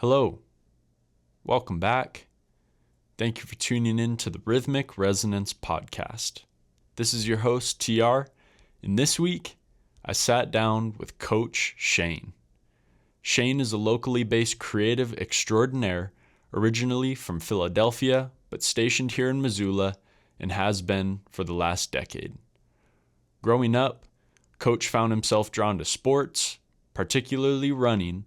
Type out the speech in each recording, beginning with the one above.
Hello, welcome back. Thank you for tuning in to the Rhythmic Resonance Podcast. This is your host, TR, and this week I sat down with Coach Shane. Shane is a locally based creative extraordinaire, originally from Philadelphia, but stationed here in Missoula and has been for the last decade. Growing up, Coach found himself drawn to sports, particularly running,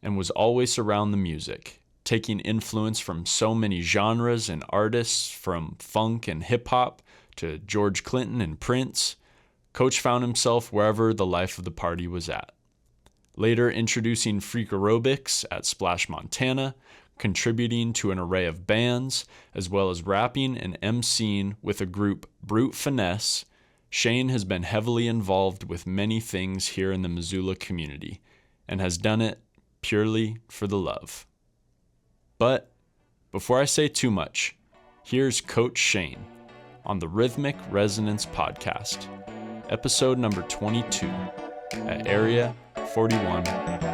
and was always around the music, taking influence from so many genres and artists, from funk and hip-hop to George Clinton and Prince. Coach found himself wherever the life of the party was at. Later introducing freak aerobics at Splash, Montana, contributing to an array of bands, as well as rapping and emceeing with a group Brute Finesse, Shane has been heavily involved with many things here in the Missoula community, and has done it purely for the love. But before I say too much, here's Coach Shane on the Rhythmic Resonance Podcast, episode number 22 at Area 41 Collective.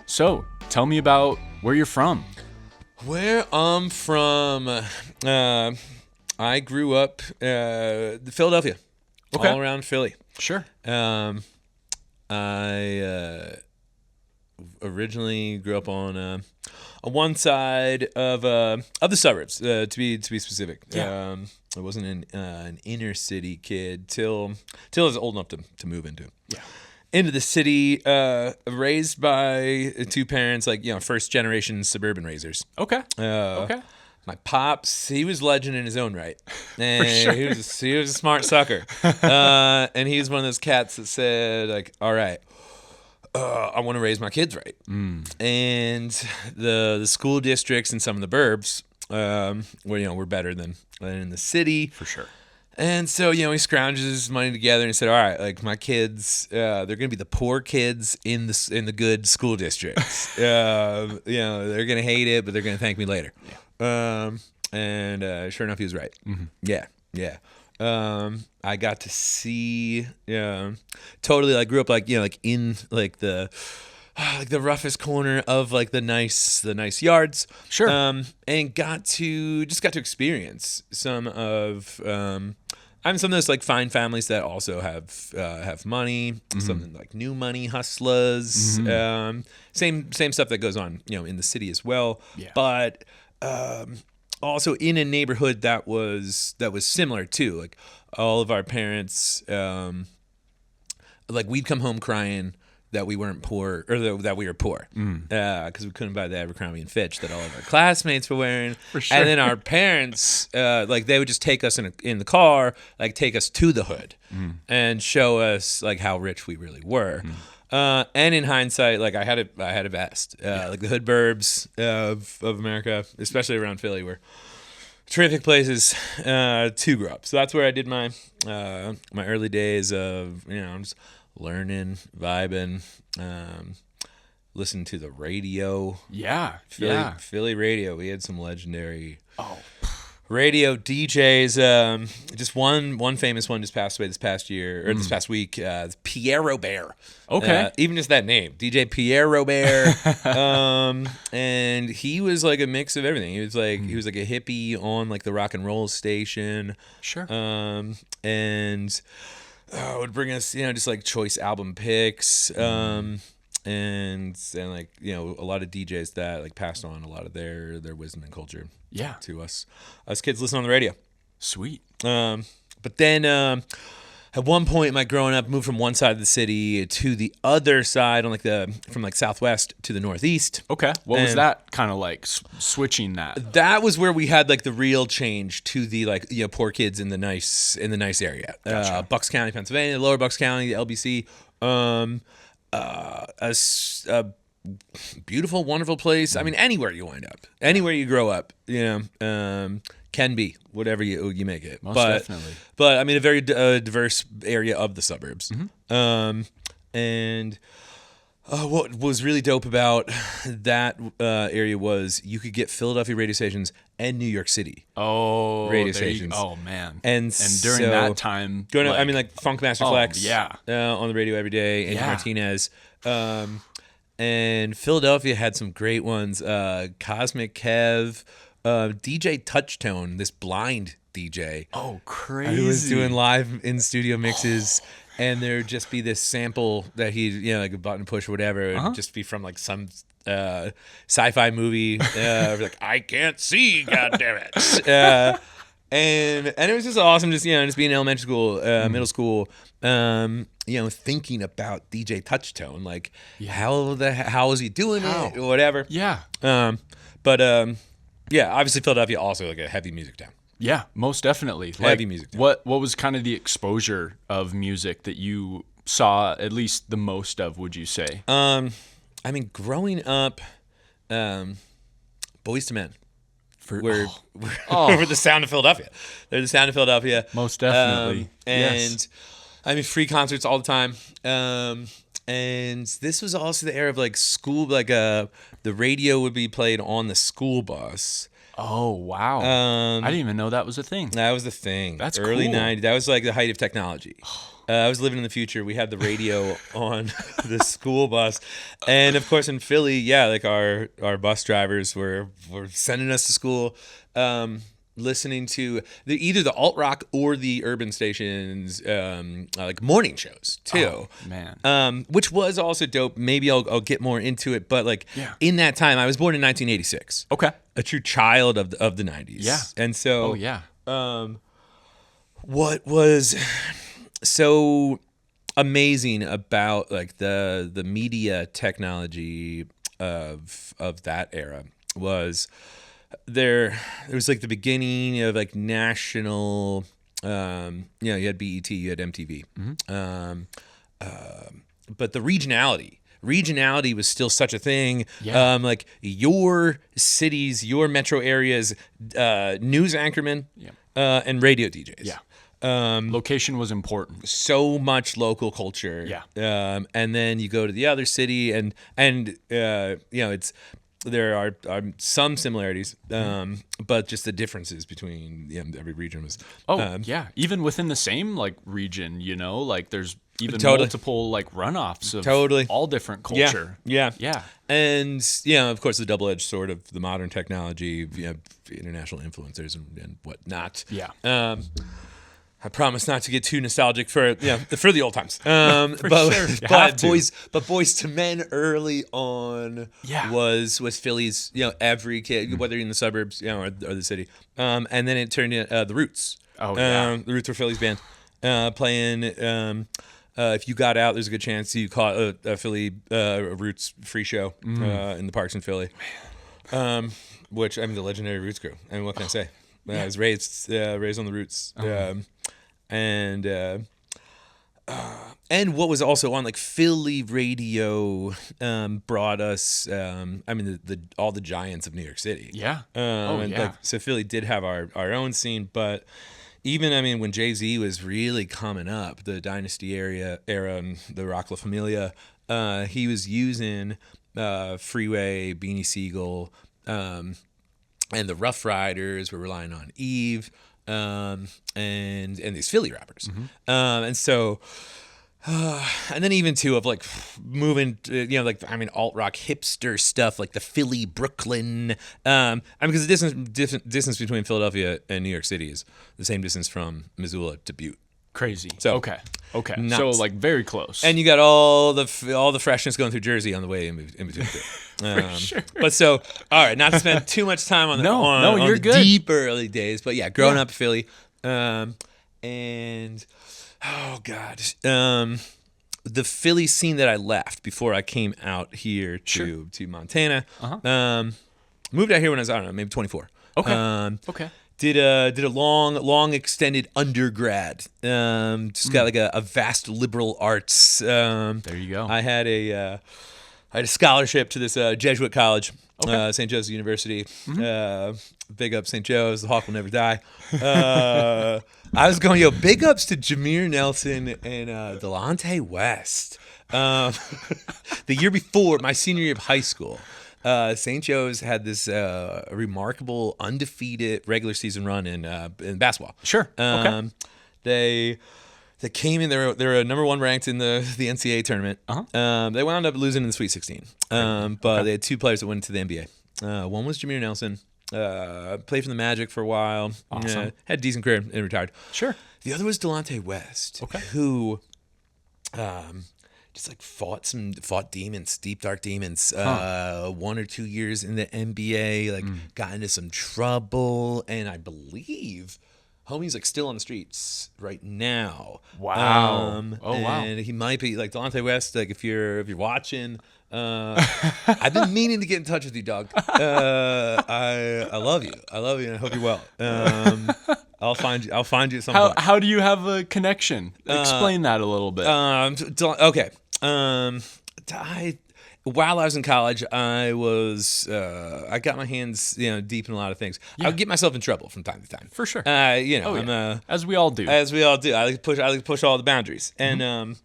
So, tell me about where you're from. Where I'm from, I grew up Philadelphia, Okay. all around Philly. Sure. I originally grew up on one side of the suburbs, to be specific. Yeah. I wasn't an inner city kid till I was old enough to move into the city, raised by two parents, first generation suburban raisers. Okay. Okay. My pops, he was legend in his own right. And sure. he was a smart sucker. And he was one of those cats that said, all right, I want to raise my kids right. And the school districts in some of the burbs were better than in the city. For sure. And so, he scrounged his money together and said, all right, my kids, they're going to be the poor kids in the good school districts. They're going to hate it, but they're going to thank me later. Yeah. And sure enough, he was right. Mm-hmm. Yeah. I got to see, totally grew up in the roughest corner of the nice yards. Sure. And got to experience some of some of those fine families that also have money, Mm-hmm. something like new money hustlers. Mm-hmm. Same stuff that goes on, in the city as well. Yeah. But also in a neighborhood that was similar too. All of our parents, we'd come home crying that we weren't poor, or that we were poor, because we couldn't buy the Abercrombie and Fitch that all of our classmates were wearing. For sure. And then our parents, they would just take us in the car, take us to the hood, and show us how rich we really were. And in hindsight, I had a vest. The hood burbs of America, especially around Philly, were terrific places to grow up. So that's where I did my early days of just learning, vibing, listening to the radio. Yeah. Philly radio. We had some legendary radio DJs. Just one famous one just passed away this past year, or this past week. Pierre Robert. Okay. Even just that name, DJ Pierre Robert. And he was a mix of everything. He was he was a hippie on the rock and roll station. Sure. And would bring us, just choice album picks, and a lot of DJs that passed on a lot of their wisdom and culture. Yeah. To us kids listening on the radio. Sweet. But then at one point, my growing up, moved from one side of the city to the other side, on from southwest to the northeast. Okay. What was that kind of switching that? That was where we had the real change to the poor kids in the nice area. Gotcha. Bucks County, Pennsylvania, Lower Bucks County, the LBC. A beautiful, wonderful place. I mean, anywhere you wind up, anywhere you grow up, can be whatever you make it. Most definitely. But I mean, a very diverse area of the suburbs. And what was really dope about that area was you could get Philadelphia radio stations and New York City radio stations. Oh man! And during so, that time, like Funkmaster Flex, on the radio every day, Andy Martinez. And Philadelphia had some great ones. Cosmic Kev, DJ Touchtone, this blind DJ. Oh, crazy! Who was doing live in studio mixes, and there'd just be this sample that he, like a button push or whatever, it'd just be from like some sci-fi movie. Like I can't see, goddammit. And it was just awesome, just being in elementary school, middle school, thinking about DJ Touchtone, like how is he doing it or whatever. Yeah. Obviously Philadelphia also like a heavy music town. Yeah, most definitely. Heavy music town. What was kind of the exposure of music that you saw at least the most of, would you say? I mean, growing up, Boyz II Men. We're the sound of Philadelphia. They're the sound of Philadelphia. Most definitely. And I mean, free concerts all the time. And this was also the era of like school, like the radio would be played on the school bus. Oh, wow. I didn't even know that was a thing. That was the thing. That's early cool. 90s. That was like the height of technology. I was living in the future. We had the radio on the school bus. And of course in Philly, like our bus drivers were sending us to school, listening to either the alt rock or the urban stations, like morning shows too. Oh, man. Which was also dope. Maybe I'll get more into it, but like in that time, I was born in 1986. Okay. A true child of the 90s. Yeah. And so, oh yeah. What was so amazing about like the media technology of that era was there was like the beginning of like national, you had BET, you had MTV, but the regionality was still such a thing. Like your cities, your metro areas, news anchormen, and radio DJs. Location was important. So much local culture. And then you go to the other city and there are some similarities, but just the differences between every region was. Even within the same like region, like there's even Totally. multiple like runoffs of Totally. all different culture. Yeah. And of course the double-edged sword of the modern technology, international influencers and whatnot. I promise not to get too nostalgic for the old times. But Boyz II Men early on was Philly's every kid, whether you're in the suburbs or the city. And then it turned into the Roots. The Roots were Philly's band playing. If you got out, there's a good chance you caught a Philly Roots free show in the parks in Philly. Which I mean the legendary Roots crew. I mean what can I say? I was raised on the Roots. And what was also on like Philly radio brought us all the giants of New York City. So Philly did have our own scene, but even when Jay-Z was really coming up, the Dynasty era and the Rock La Familia, he was using Freeway, Beanie Siegel, and the Rough Riders were relying on Eve. And these Philly rappers. And so, and then even too of like moving, alt rock hipster stuff, like the Philly, Brooklyn, because the distance between Philadelphia and New York City is the same distance from Missoula to Butte. Crazy. So okay. Nuts. So like very close. And you got all the freshness going through Jersey on the way in between. Sure. But so, all right, not to spend too much time on you're the good. deep early days, but growing up in Philly, and oh god, the Philly scene that I left before I came out here to Montana. Moved out here when I was maybe 24. Okay. Did a long extended undergrad. Just got like a vast liberal arts. There you go. I had a scholarship to this Jesuit college, St. Joseph University, Big up St. Joe's. The Hawk will never die. I was going, big ups to Jameer Nelson and Delonte West. The year before, my senior year of high school, St. Joe's had this remarkable undefeated regular season run in basketball. Sure. Okay. They came in. They were number one ranked in the NCAA tournament. They wound up losing in the Sweet 16. But they had two players that went to the NBA. One was Jameer Nelson. Played for the Magic for a while. Awesome. Had a decent career and retired. Sure. The other was Delonte West, who just like fought demons, deep dark demons. 1 or 2 years in the NBA, like got into some trouble, and I believe homie's like still on the streets right now. Wow. And he might be like Delonte West. Like if you're watching. I've been meaning to get in touch with you, dog. I love you. And I hope you're well. I'll find you at some point. How do you have a connection? Explain that a little bit. Okay. While I was in college, I got my hands, deep in a lot of things. I would get myself in trouble from time to time. For sure. As we all do. I like to push all the boundaries. And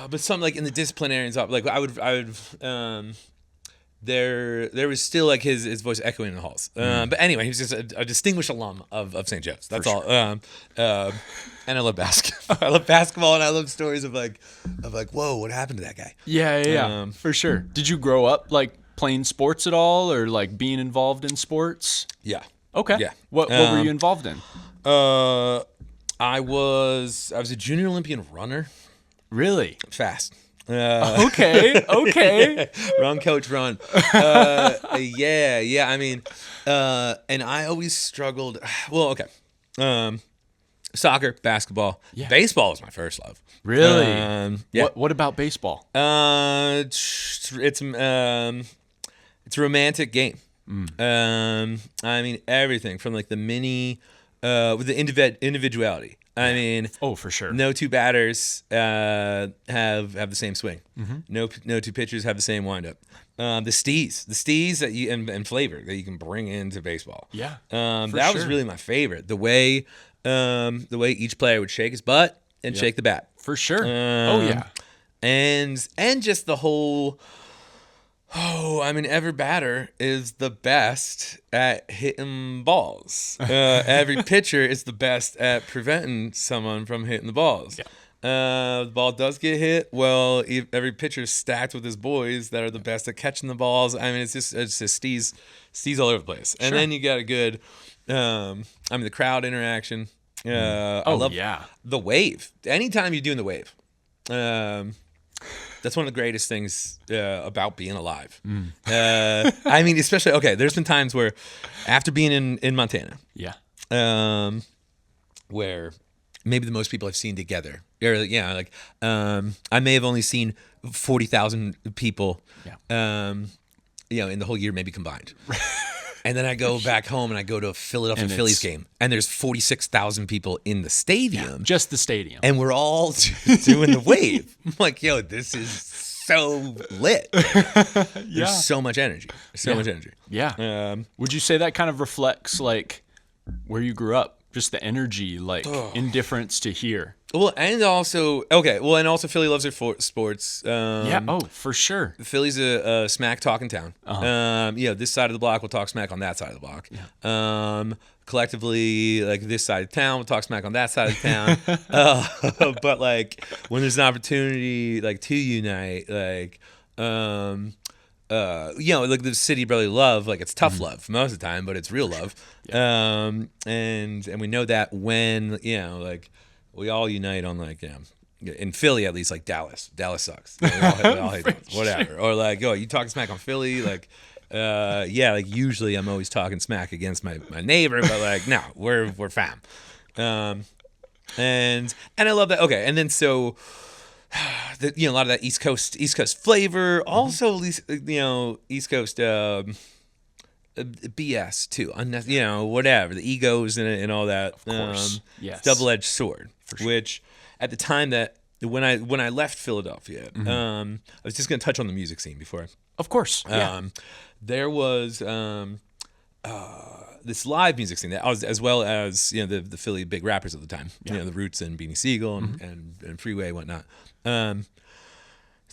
but some like in the disciplinarians, like I would there was still like his voice echoing in the halls. But anyway, he was just a distinguished alum of St. Joe's. That's all. And I love basketball. I love basketball, and I love stories of like, whoa, what happened to that guy? Yeah. For sure. Did you grow up like playing sports at all, or like being involved in sports? Yeah. Okay. Yeah. What were you involved in? I was a junior Olympian runner. Really? Fast. Okay. Run, coach, run. Yeah. I mean, and I always struggled. Well, okay. Soccer, basketball, baseball was my first love. Really? Yeah. What about baseball? It's a romantic game. I mean everything from like the mini, with the individuality. I mean, for sure. No two batters have the same swing. No two pitchers have the same windup. The stees that you and flavor that you can bring into baseball. Yeah, that was really my favorite. The way each player would shake his butt and shake the bat. For sure. And just the whole. I mean, every batter is the best at hitting balls. Every pitcher is the best at preventing someone from hitting the balls. The ball does get hit. Well, every pitcher is stacked with his boys that are the best at catching the balls. I mean, it's just stees all over the place. And then you got a good, the crowd interaction. I love the wave. Anytime you're doing the wave. That's one of the greatest things about being alive. I mean, especially, there's been times where after being in Montana, where maybe the most people I've seen together, or I may have only seen 40,000 people, in the whole year maybe combined. And then I go back home and I go to a Philadelphia Phillies game, and there's 46,000 people in the stadium. Just the stadium. And we're all doing the wave. I'm like, this is so lit. There's so much energy. Yeah. Would you say that kind of reflects like where you grew up? Just the energy, like indifference to here. Well, and also Philly loves their sports. For sure. Philly's a smack talking town. This side of the block will talk smack on that side of the block. Collectively, like this side of town will talk smack on that side of town. But like when there's an opportunity like to unite, like like the city brotherly love, like it's tough love most of the time, but it's real love. And we know that when like we all unite on like in Philly at least, like Dallas sucks. We all hate Dallas, whatever. Sure. Or like you talking smack on Philly, like like usually I'm always talking smack against my neighbor, but like no, we're fam. And I love that. Okay, and then so. A lot of that East Coast flavor, also East Coast BS too. Whatever the egos and all that. Of course, yes. Double-edged sword. For sure. Which at the time that when I left Philadelphia, I was just going to touch on the music scene before. Of course, there was this live music scene that was, as well as the Philly big rappers at the time, the Roots and Beanie Siegel and Freeway and whatnot.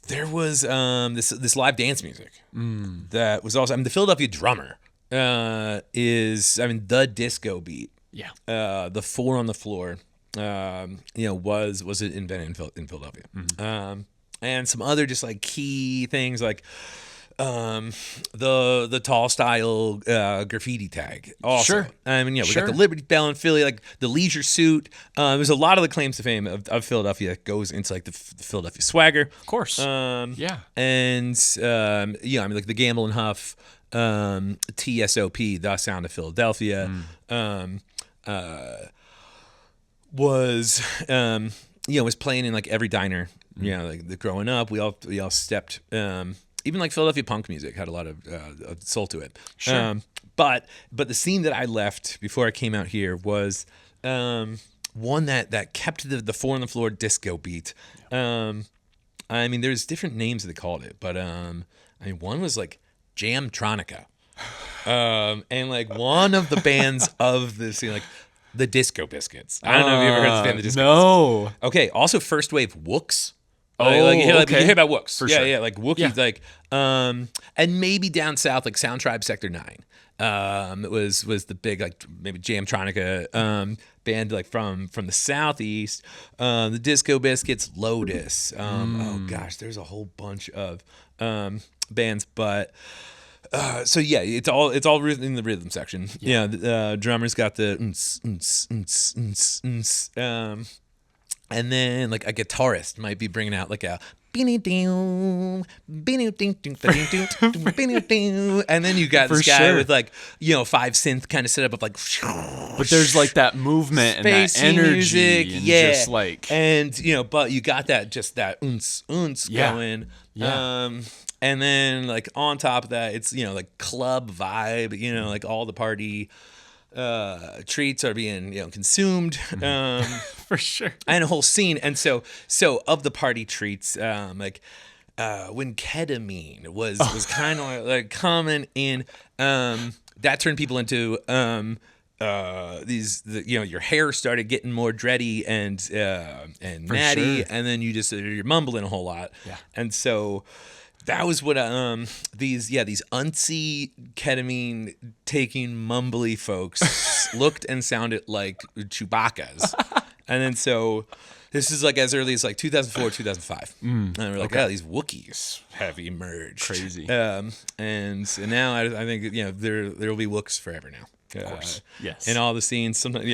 There was this live dance music that was also. I mean, the Philadelphia drummer is the disco beat. Yeah. The 4 on the floor, was invented in Philadelphia. And some other just like key things like the tall style graffiti tag. Also. Sure. I mean, we got the Liberty Bell in Philly, like the leisure suit. There's a lot of the claims to fame of Philadelphia that goes into like the Philadelphia swagger. Of course. And like the Gamble and Huff, TSOP, the sound of Philadelphia, was playing in like every diner. Like growing up, we all stepped. Even like Philadelphia punk music had a lot of soul to it. Sure. But the scene that I left before I came out here was one that kept the 4 on the floor disco beat. I mean, there's different names that they called it, but one was like Jamtronica, and like one of the bands of the scene, like the Disco Biscuits. I don't know if you ever heard the band the Disco Biscuits. Okay. Also, first wave Wooks. You hear about Wooks. For sure. Like Wookiees, like, and maybe down south, like Sound Tribe Sector 9. It was the big, like, maybe Jamtronica band, like, from the southeast. The Disco Biscuits, Lotus. Oh, gosh, there's a whole bunch of bands, but... it's all in the rhythm section. Yeah, the drummer's got the and then like a guitarist might be bringing out like a and then you got this guy with like 5 synth kind of setup of like, but there's like that movement and that energy music, and just like, and but you got that going. And then like on top of that, it's like club vibe, like all the party treats are being consumed, for sure, and a whole scene. And so of the party treats, when ketamine was kind of like common in, that turned people into your hair started getting more dready and natty, sure. And then you're mumbling a whole lot, and so. That was what these untsy ketamine taking mumbly folks looked and sounded like Chewbacca's. And then so this is like as early as like 2004, 2005. And we're like, these Wookiees have emerged. Crazy. And now I think there will be Wooks forever now. Of course. Yes. In all the scenes, sometimes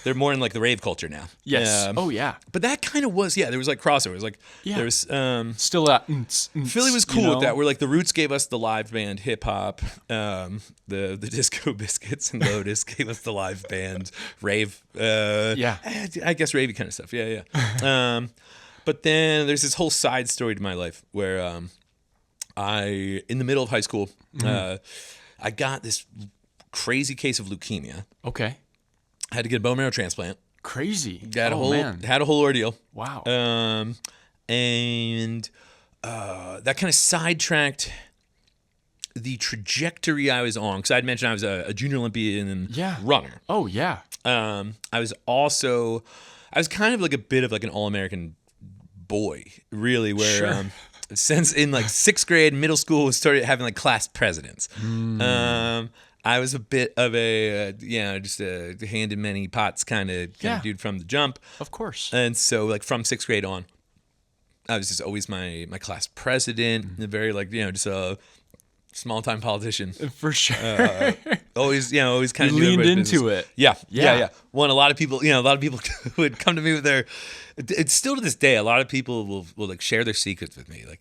they're more in like the rave culture now. Yes. But that kind of was there was like crossovers. Like there was still that Philly was cool with that. Where like the Roots gave us the live band hip hop, the Disco Biscuits and Lotus gave us the live band rave. I guess ravey kind of stuff. But then there's this whole side story to my life where in the middle of high school, I got this crazy case of leukemia. Okay. I had to get a bone marrow transplant. Crazy. Had a whole ordeal. Wow. And that kind of sidetracked the trajectory I was on, because I'd mentioned I was a junior Olympian and runner. Oh yeah. I was kind of like a bit of like an all-American boy, really, where sure. Since in like 6th grade, middle school, we started having like class presidents. I was a bit of a, just a hand in many pots kind of dude from the jump. Of course. And so, like, from 6th grade on, I was just always my class president, very, like, just a small-time politician. For sure. Always kind of leaned into it. Yeah. One, a lot of people would come to me with their, it's still to this day, a lot of people will like, share their secrets with me. Like,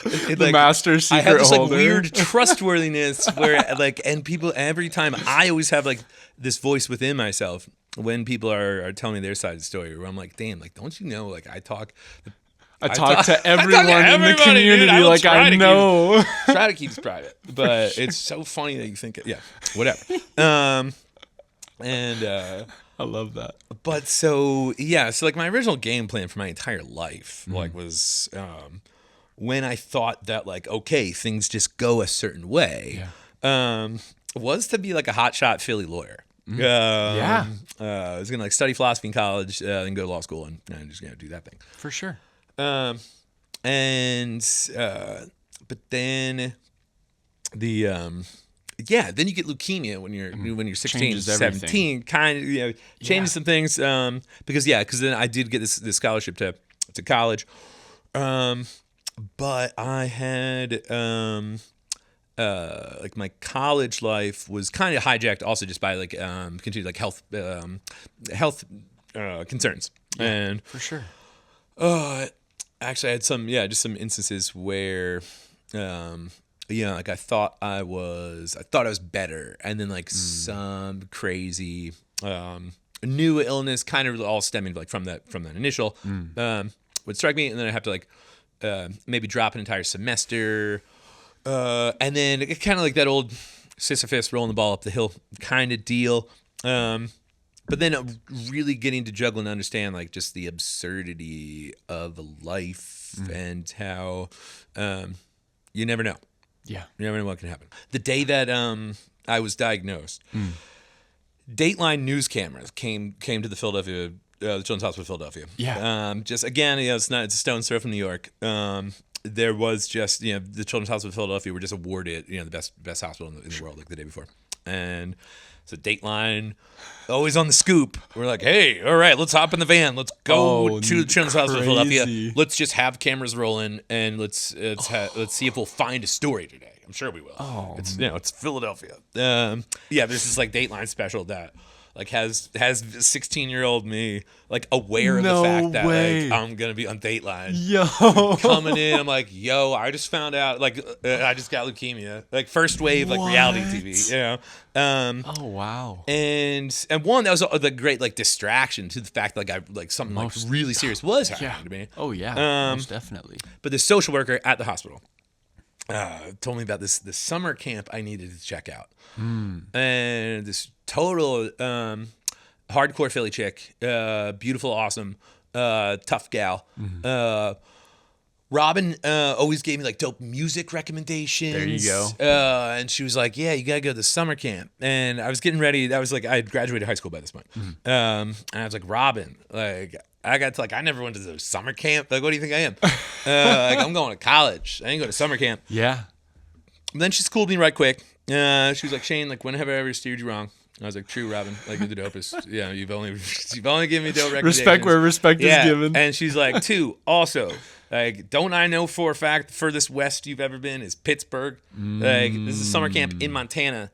the master secret I have this holder. Like weird trustworthiness where like, and people every time I always have like this voice within myself when people are telling me their side of the story where I'm like, damn, like don't you know, like I talk to everyone in the community, dude. Like I know. Try to keep it private, but it's so funny that you think it. Yeah, whatever. I love that. But so like my original game plan for my entire life like was. When I thought that like, okay, things just go a certain way, was to be like a hotshot Philly lawyer. Yeah. I was gonna like study philosophy in college, and go to law school, and just gonna do that thing. For sure. But then then you get leukemia when you're 16, Changes 17, everything. kind of changes some things. Because then I did get this scholarship to college. But I had like my college life was kind of hijacked also just by like continued like health concerns. Yeah, And for sure. actually I had some instances where like I thought I was better, and then like some crazy new illness kind of all stemming like from that initial would strike me, and then I have to like maybe drop an entire semester, and then it kind of like that old Sisyphus rolling the ball up the hill kind of deal. But then really getting to juggle and understand like just the absurdity of life and how you never know. Yeah. You never know what can happen. The day that I was diagnosed, Dateline news cameras came to the Philadelphia, the Children's Hospital of Philadelphia. Yeah. Just again, it's a stone's throw from New York. There was just the Children's Hospital of Philadelphia were just awarded the best hospital in the world like the day before, and so Dateline, always on the scoop. We're like, hey, all right, let's hop in the van. Let's go to the Children's Hospital of Philadelphia. Let's just have cameras rolling, and let's see if we'll find a story today. I'm sure we will. Oh, it's Philadelphia. There's this like Dateline special that like has 16-year-old me like aware of the fact that like I'm gonna be on Dateline. Yo, coming in, I'm like, yo, I just found out like I just got leukemia. Like first wave like reality TV. Oh wow. And one that was the great like distraction to the fact that like something like really serious was happening to me. Oh yeah, most definitely. But the social worker at the hospital told me about this summer camp I needed to check out. And this total hardcore Philly chick, beautiful, awesome, tough gal. Robin always gave me like dope music recommendations. There you go. And she was like, yeah, you gotta go to the summer camp. And I was getting ready. That was like I had graduated high school by this point. And I was like, Robin, like I got to like I never went to the summer camp. Like, what do you think I am? Like I'm going to college. I didn't go to summer camp. Yeah. And then she schooled me right quick. She was like, Shane, like when have I ever steered you wrong? I was like, true, Robin. Like you're the dopest. Yeah, you've only given me dope recommendations. Respect where respect is given. And she's like, two, also, like, don't I know for a fact the furthest west you've ever been is Pittsburgh? Like, this is a summer camp in Montana.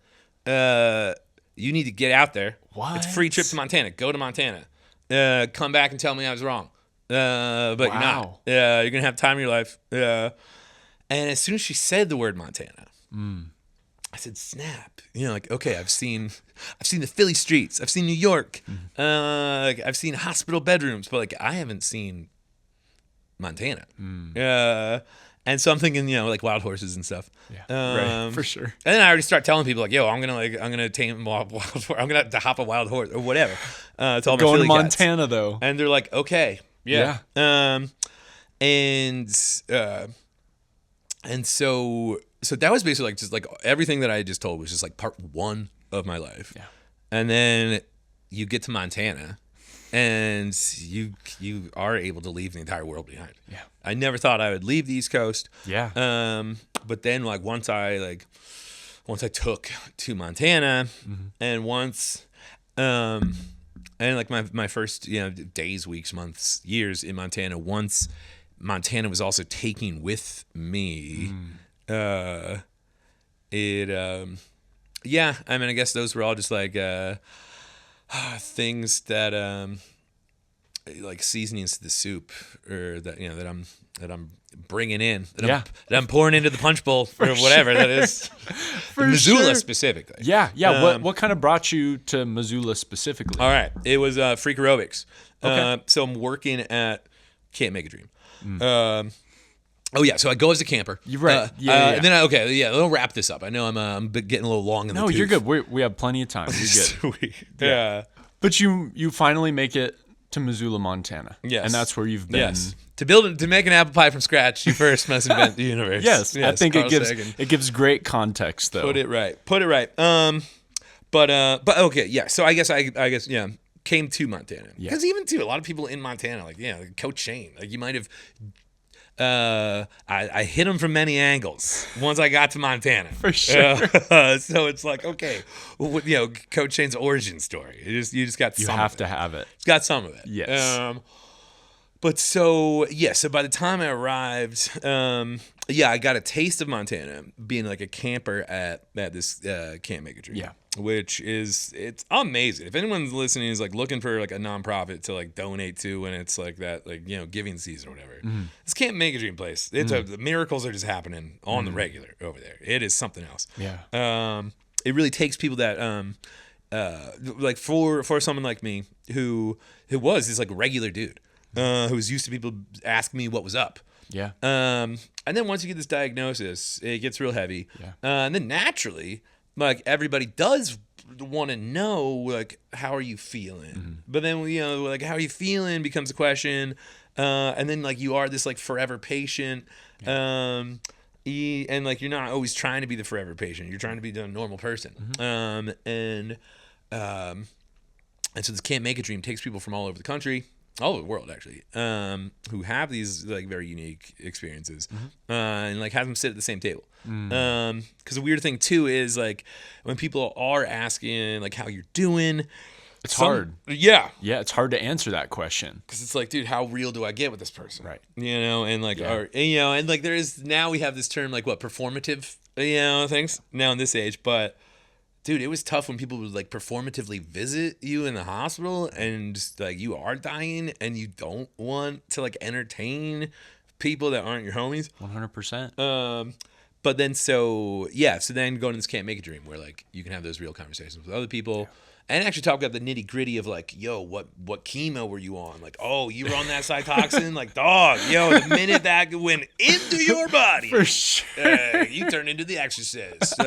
You need to get out there. What? It's a free trip to Montana. Go to Montana. Come back and tell me I was wrong. But you're not. You're gonna have time of your life. And as soon as she said the word Montana, I said, snap. Like, okay, I've seen the Philly streets. I've seen New York. Like, I've seen hospital bedrooms, but like I haven't seen Montana. And so I'm thinking, like wild horses and stuff. Yeah, right, for sure. And then I already start telling people like, yo, I'm gonna tame wild horse. I'm gonna have to hop a wild horse or whatever. It's all going to Montana cats. though. And they're like, okay, yeah. And so that was basically like just like everything that I just told was just like part one of my life. Yeah. And then you get to Montana and you are able to leave the entire world behind. Yeah. I never thought I would leave the East Coast. Yeah. But then like once I took to Montana and once and like my first days, weeks, months, years in Montana, once Montana was also taking with me I mean I guess those were all just like things that like seasonings to the soup or that that I'm bringing in that I'm pouring into the punch bowl or whatever that is. For Missoula specifically. Yeah. What kind of brought you to Missoula specifically? All right, it was freak aerobics. Okay. So I'm working at Can't Make a Dream. So I go as a camper. You're right. And then we'll wrap this up. I know I'm getting a little long in the tooth. No, you're good. We have plenty of time. You're good. Sweet. Yeah. But you finally make it to Missoula, Montana. Yes. And that's where you've been. Yes. To make an apple pie from scratch, you first must invent the universe. Yes. I think Carl it Sagan. gives great context, though. Put it right. But okay, yeah. So I guess came to Montana. Yeah. Because even too, a lot of people in Montana, like Coach Shane, like you might have. I hit him from many angles once I got to Montana. For sure. So it's like, okay, Coach Shane's origin story. You just got You some have of to it. have it. It's got some of it. Yes. But so by the time I arrived, I got a taste of Montana being like a camper at this Can't Make a Dream. Yeah. Which it's amazing. If anyone's listening is like looking for like a nonprofit to like donate to when it's like that, like, giving season or whatever, this Can't Make a Dream place. It's the miracles are just happening on the regular over there. It is something else. Yeah. It really takes people that like for someone like me who was this like regular dude. Who was used to people ask me what was up. Yeah. And then once you get this diagnosis, it gets real heavy. Yeah. And then naturally, like everybody does want to know, like, how are you feeling? But then, like, how are you feeling becomes a question. And then, like, you are this, like, forever patient. And, like, you're not always trying to be the forever patient. You're trying to be the normal person. And so this Can't Make a Dream takes people from all over the country. All over the world, actually, who have these like very unique experiences, and like have them sit at the same table. Because the weird thing too is like when people are asking like how you're doing, it's hard. Yeah, it's hard to answer that question because it's like, dude, how real do I get with this person? Right. And like, and like there is now we have this term like what performative, things now in this age, but. Dude, it was tough when people would like performatively visit you in the hospital and like you are dying and you don't want to like entertain people that aren't your homies. 100%. But then so then going to this Can't Make a Dream where like you can have those real conversations with other people and actually talk about the nitty gritty of like, yo, what chemo were you on? Like, oh, you were on that cytoxin? Like, dog, the minute that went into your body, For sure. you turned into the Exorcist.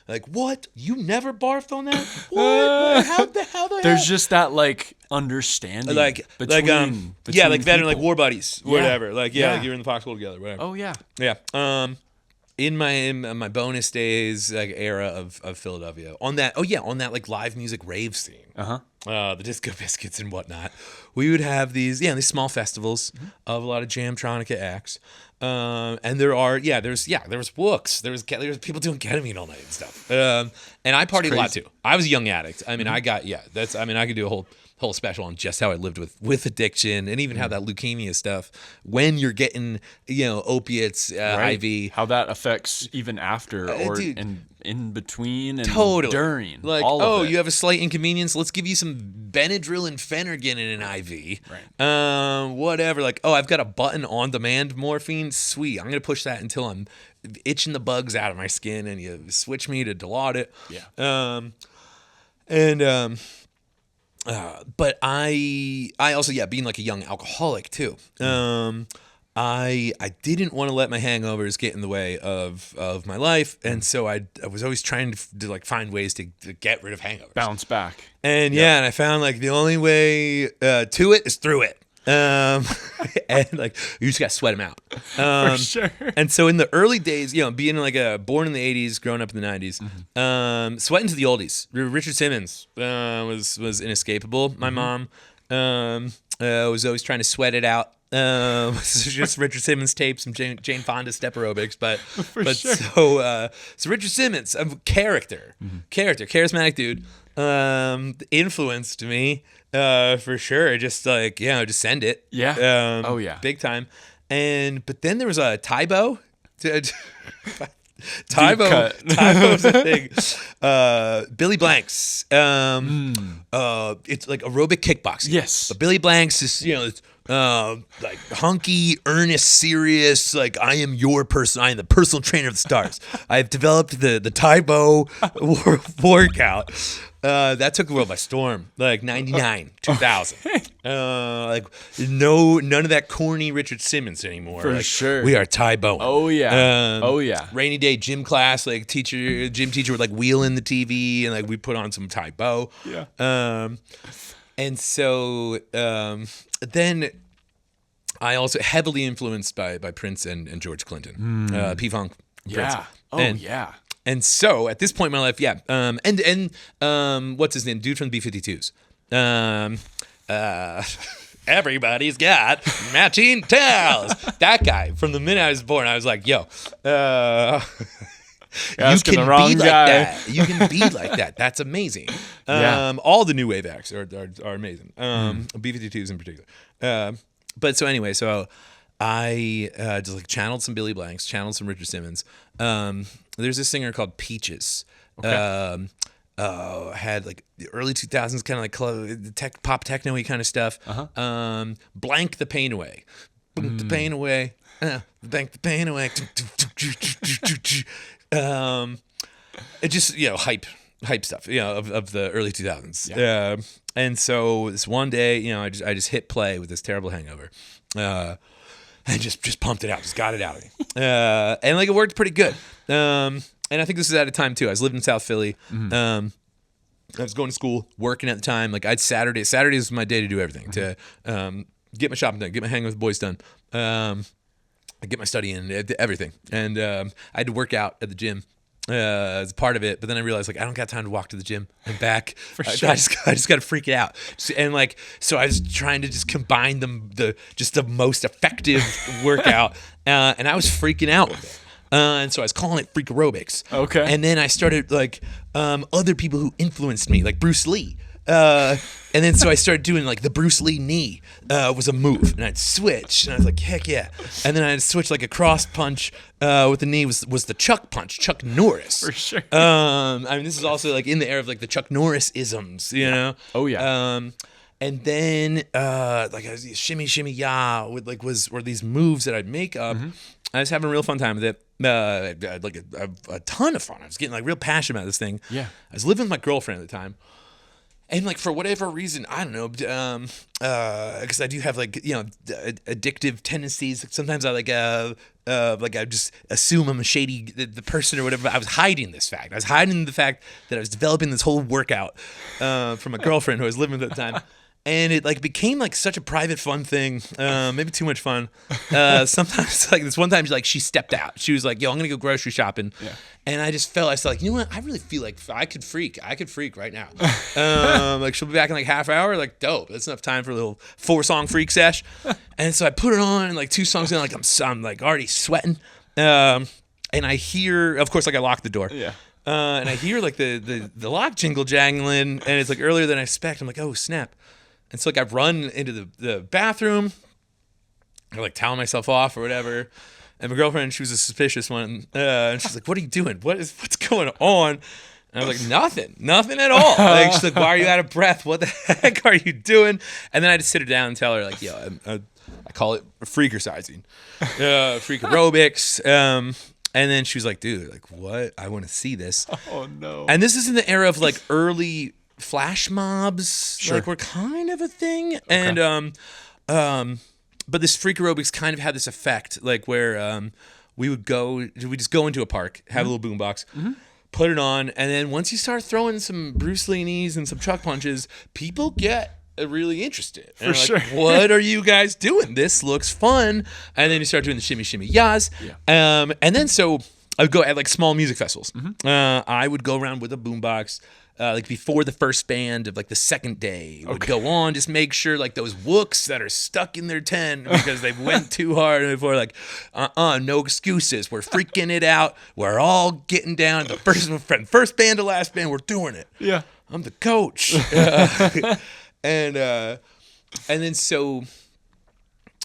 Like, what? You never barfed on that? What? How the hell? There's just that like understanding, like between like that and like people. war buddies, whatever. Like Yeah. you're in the foxhole together, whatever. Oh yeah. Yeah. In my bonus days, like era of Philadelphia, on that like live music rave scene, the Disco Biscuits and whatnot, we would have these small festivals of a lot of Jamtronica acts. And there was books, there was people doing ketamine all night and stuff. And I partied a lot too. I was a young addict. I mean, I could do a whole special on just how I lived with addiction and even how that leukemia stuff, when you're getting, opiates, Right. IV. How that affects even after or dude. in between and Totally. during. Like, all of it. you have a slight inconvenience. Let's give you some Benadryl and Phenergan in an IV. Right. Whatever. Like, oh, I've got a button on demand morphine. Sweet. I'm going to push that until I'm itching the bugs out of my skin and you switch me to Dilaudid. Yeah. But I also, being like a young alcoholic too. I didn't want to let my hangovers get in the way of my life, and so I was always trying to like find ways to get rid of hangovers, Bounce back. and and I found like the only way to it is through it. And like you just got to sweat them out. For sure. And so in the early days, being like born in the 80s, growing up in the 90s, sweating to the oldies. Richard Simmons was inescapable. My mom was always trying to sweat it out. Just Richard Simmons tapes, some Jane Fonda step aerobics, but sure. So Richard Simmons, charismatic dude, influenced me for sure. Just like just send it, big time. But then there was a Tybo. Tybo's a thing. Billy Blanks. It's like aerobic kickboxing. Yes. But Billy Blanks is, like hunky, earnest, serious. Like, I am the personal trainer of the stars. I've developed the Tybo workout. That took the world by storm. Like 99, 2000. Like none of that corny Richard Simmons anymore. For like, sure. We are Tybo. Oh yeah. Rainy day gym class, like gym teacher would like wheel in the TV and like we put on some Tybo. Yeah. And so then I also heavily influenced by Prince and George Clinton, P-Funk. Prince. Yeah. Oh, yeah. And so at this point in my life, what's his name? Dude from the B-52s. Everybody's got matching tails. That guy, from the minute I was born, I was like, yo, you can the wrong be like guy. that. You can be like that. That's amazing. Yeah. All the new wave acts are amazing. B-52s in particular. But so anyway, so I just like channeled some Billy Blanks, channeled some Richard Simmons. There's this singer called Peaches. Okay. Had like the early 2000s kind of like pop techno-y kind of stuff. Blank the Pain Away. Blank the Pain Away. Blank the Pain Away. It just, hype stuff, of the early 2000s. Yeah. And so this one day, I just hit play with this terrible hangover. And just pumped it out, just got it out of me. And like it worked pretty good. And I think this is at a time too. I was living in South Philly. I was going to school, working at the time. Like Saturday was my day to do everything, to get my shopping done, get my hang with the boys done, get my study in, everything. And I had to work out at the gym as part of it, but then I realized like I don't got time to walk to the gym and back. For sure. I just got to freak it out. And like so, I was trying to just combine the most effective workout, and I was freaking out with it. And so I was calling it freak aerobics. Okay. And then I started like other people who influenced me, like Bruce Lee. And then so I started doing like the Bruce Lee knee was a move, and I'd switch, and I was like, heck yeah. And then I'd switch like a cross punch with the knee was the Chuck punch, Chuck Norris. For sure. I mean, this is also like in the era of like the Chuck Norris isms, you know? Oh yeah. And then like I was shimmy ya with like were these moves that I'd make up. I was having a real fun time with it. Like a ton of fun. I was getting like real passionate about this thing. Yeah. I was living with my girlfriend at the time. And like for whatever reason, I don't know, because I do have like addictive tendencies. Sometimes I like I just assume I'm a shady the person or whatever. I was hiding this fact. I was hiding the fact that I was developing this whole workout from my girlfriend who I was living with at the time. And it like became like such a private fun thing, maybe too much fun. Sometimes like this one time, she stepped out. She was like, "Yo, I'm gonna go grocery shopping," and I just felt like, you know what? I really feel like I could freak right now. Like she'll be back in like half hour. Like dope. That's enough time for a little 4-song freak sesh. And so I put it on, and like 2 songs in, like I'm like already sweating. And I hear, of course, like I locked the door. Yeah. And I hear like the lock jingle jangling, and it's like earlier than I expect. I'm like, oh snap. And so like I run into the bathroom, I like towel myself off or whatever. And my girlfriend, she was a suspicious one, and she's like, "What are you doing? What's going on?" And I was like, "Nothing at all." Like she's like, "Why are you out of breath? What the heck are you doing?" And then I had to sit her down and tell her like, "Yo, I call it freakercising, freak aerobics." And then she was like, "Dude, like what? I want to see this." Oh no. And this is in the era of like early flash mobs, Sure. like were kind of a thing. Okay. And but this freak aerobics kind of had this effect, like where we just go into a park, have a little boombox, put it on, and then once you start throwing some Bruce Lee knees and some Chuck punches, people get really interested. For sure. Like, what are you guys doing? This looks fun. And then you start doing the shimmy yas. Yeah. And then so I would go at like small music festivals. I would go around with a boombox. Like before the first band of like the second day would go on, just make sure like those wooks that are stuck in their tent because they went too hard before, like, no excuses. We're freaking it out. We're all getting down. The first band to last band, we're doing it. Yeah. I'm the coach. And then so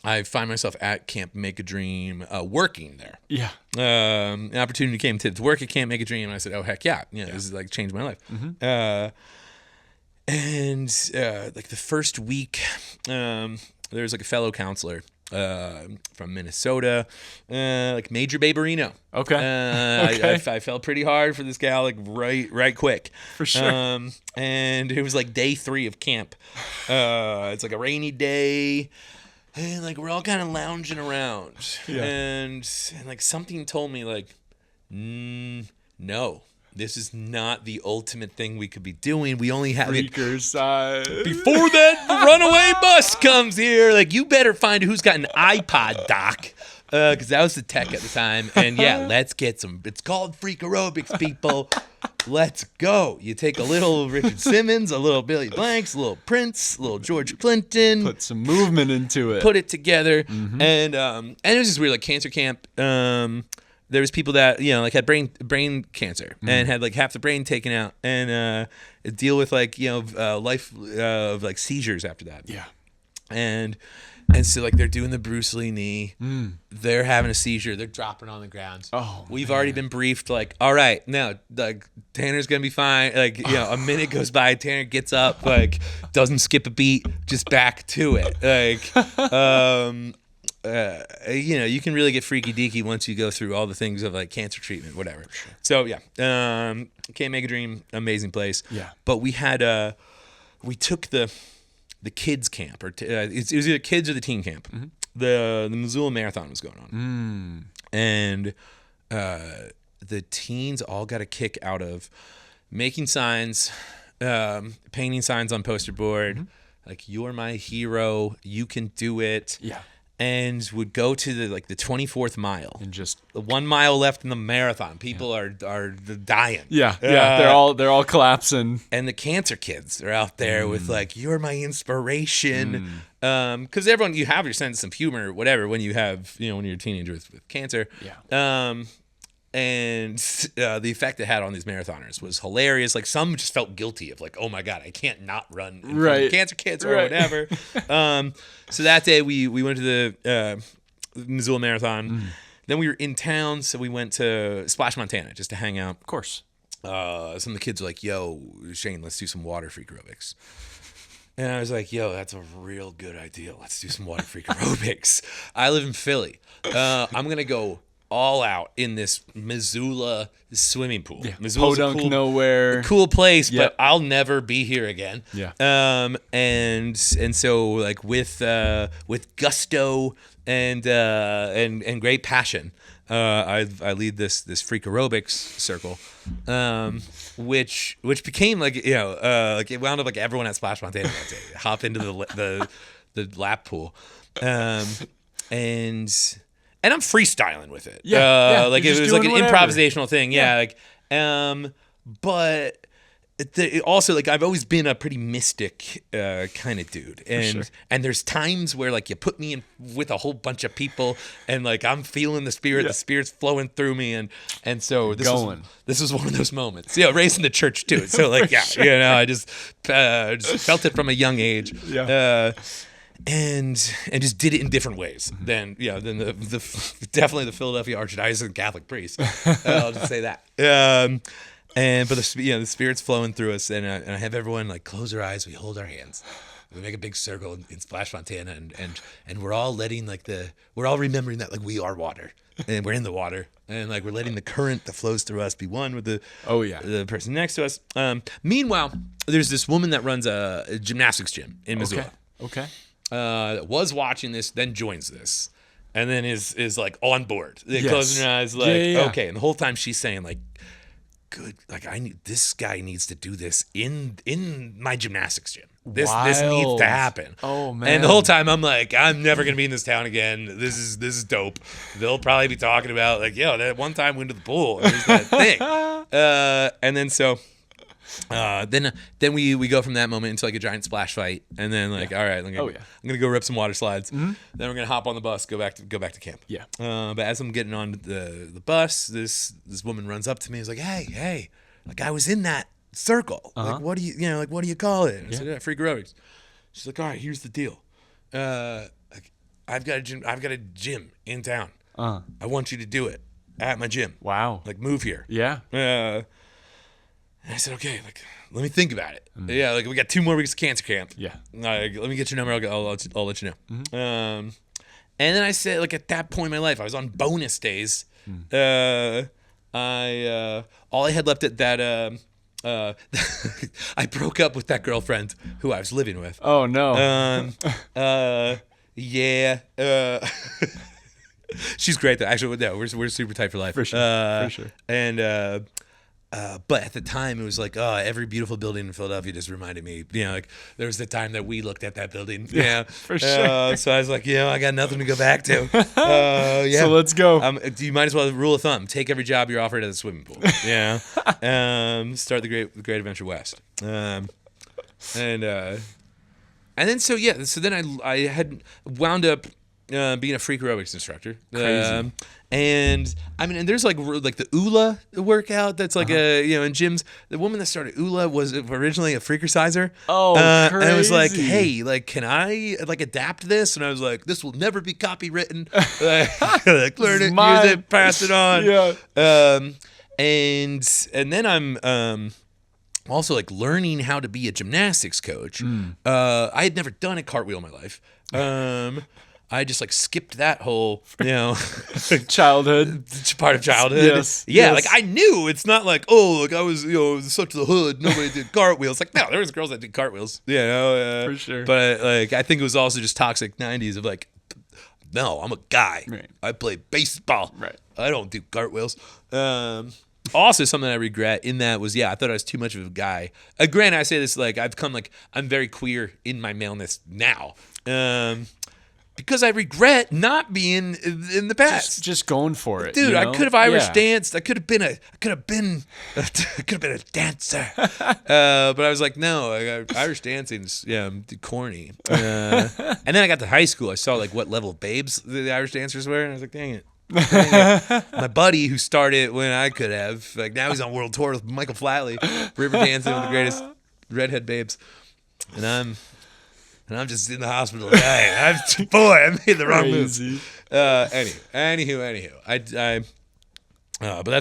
I find myself at Camp Make a Dream, working there. Yeah. An opportunity came to work at Camp Make a Dream, and I said, "Oh heck yeah, this is like changed my life." And like the first week, there's like a fellow counselor from Minnesota, like Major Baberino. Okay. I fell pretty hard for this gal, like right quick. For sure. And it was like day 3 of camp. It's like a rainy day. And like we're all kind of lounging around, and like something told me like, no, this is not the ultimate thing we could be doing. We only have it Freaker side. before that runaway bus comes here. Like, you better find who's got an iPod dock. Because that was the tech at the time. And yeah, let's get some. It's called freak aerobics, people. Let's go. You take a little Richard Simmons, a little Billy Blanks, a little Prince, a little George Clinton. Put some movement into it. Put it together. And it was just weird, like cancer camp. There was people that, like had brain cancer and had like half the brain taken out and deal with like, life of like seizures after that. Yeah. And so, like, they're doing the Bruce Lee knee. They're having a seizure. They're dropping on the ground. Oh, We've already been briefed, like, all right, now, like, Tanner's going to be fine. Like, a minute goes by, Tanner gets up, like, doesn't skip a beat, just back to it. Like, you can really get freaky deaky once you go through all the things of, like, cancer treatment, whatever. Sure. So, yeah. Can't Make a Dream, amazing place. Yeah. But we had, we took the kids camp, or it was either kids or the teen camp. The Missoula Marathon was going on, and the teens all got a kick out of making signs, painting signs on poster board, like "You're my hero, you can do it." Yeah. And would go to the 24th mile, And just the 1 mile left in the marathon. People are dying. yeah. They're all collapsing. And the cancer kids are out there with like, "You're my inspiration." Because everyone, you have your sense of humor, whatever, when you have, when you're a teenager with cancer. Yeah. And the effect it had on these marathoners was hilarious. Like, some just felt guilty of like, oh my God, I can't not run in front of cancer kids or whatever. So that day we went to the Missoula Marathon. Then we were in town, so we went to Splash, Montana, just to hang out. Of course. Some of the kids were like, "Yo, Shane, let's do some water freak aerobics." And I was like, "Yo, that's a real good idea. Let's do some water freak aerobics." I live in Philly. I'm gonna go all out in this Missoula swimming pool. Yeah. Missoula's Podunk nowhere. Cool place, Yep. but I'll never be here again. Yeah. And so like with gusto and great passion, I lead this freak aerobics circle, which became like like it wound up like everyone at Splash Montana that day hop into the lap pool, and I'm freestyling with it. Like it was like an improvisational thing. But also, like, I've always been a pretty mystic kind of dude, and there's times where like you put me in with a whole bunch of people, and like I'm feeling the spirit, the spirit's flowing through me, and so this was one of those moments. Raised in the church too, so like I just felt it from a young age. And just did it in different ways than the definitely the Philadelphia Archdiocesan Catholic priest. I'll just say that. But the spirit's flowing through us, and I have everyone like close their eyes. We hold our hands. We make a big circle in Splash Montana, and we're all letting we're all remembering that like we are water, and we're in the water, and like we're letting the current that flows through us be one with the person next to us. Meanwhile, there's this woman that runs a gymnastics gym in Missoula. Okay. Was watching this, then joins this, and then is like on board. They Yes. closing her eyes, like okay. And the whole time she's saying like, "Good, like this guy needs to do this in my gymnastics gym. This needs to happen." Oh man! And the whole time I'm like, I'm never gonna be in this town again. This is dope. They'll probably be talking about like, that one time we went to the pool. And there's that thing. And then so. Then we go from that moment into like a giant splash fight, and then like all right, I'm gonna go rip some water slides. Then we're gonna hop on the bus, go back to camp. But as I'm getting on the bus, this woman runs up to me and is like, hey, like I was in that circle. Like what do you call it? And I said, freak aerobics. She's like, all right, here's the deal. Like I've got a gym in town. I want you to do it at my gym. Wow. Like move here. Yeah. And I said, okay, like, let me think about it. Like, we got 2 more weeks of cancer camp. Yeah. Let me get your number. I'll let you know. And then I said, like, at that point in my life, I was on bonus days. All I had left at that, I broke up with that girlfriend who I was living with. Oh, no. She's great, though. Actually, no, we're super tight for life. For sure. And But at the time, it was like, oh, every beautiful building in Philadelphia just reminded me. Like there was the time that we looked at that building. Yeah, for sure. So I was like, I got nothing to go back to. So let's go. You might as well rule of thumb: take every job you're offered at the swimming pool. Yeah. Start the Great Adventure West. And then so then I had wound up being a freak aerobics instructor. Crazy. And I mean, and there's like the ULA workout that's like in gyms. The woman that started ULA was originally a freakerciser. Oh, crazy. And I was like, hey, like, can I like adapt this? And I was like, this will never be copywritten. Like learn it, use it, pass it on. Yeah. And then I'm also like learning how to be a gymnastics coach. I had never done a cartwheel in my life. I just like skipped that whole, childhood part of childhood. Yes. Yeah. Like I knew it's not like, oh, like I was, stuck to the hood. Nobody did cartwheels. Like, no, there was girls that did cartwheels. For sure. But like, I think it was also just toxic 90s of like, no, I'm a guy. Right. I play baseball. Right. I don't do cartwheels. Also, something I regret in that was, I thought I was too much of a guy. Granted, I say this like I've come like I'm very queer in my maleness now. Because I regret not being in the past. Just going for it, dude. I could have Irish danced. I could have been a dancer. But I was like, no, Irish dancing's corny. And then I got to high school. I saw like what level of babes the Irish dancers were, and I was like, dang it. My buddy who started when I could have, like now he's on world tour with Michael Flatley, river dancing with the greatest redhead babes, and I'm just in the hospital dying. I made the wrong move. Anywho, but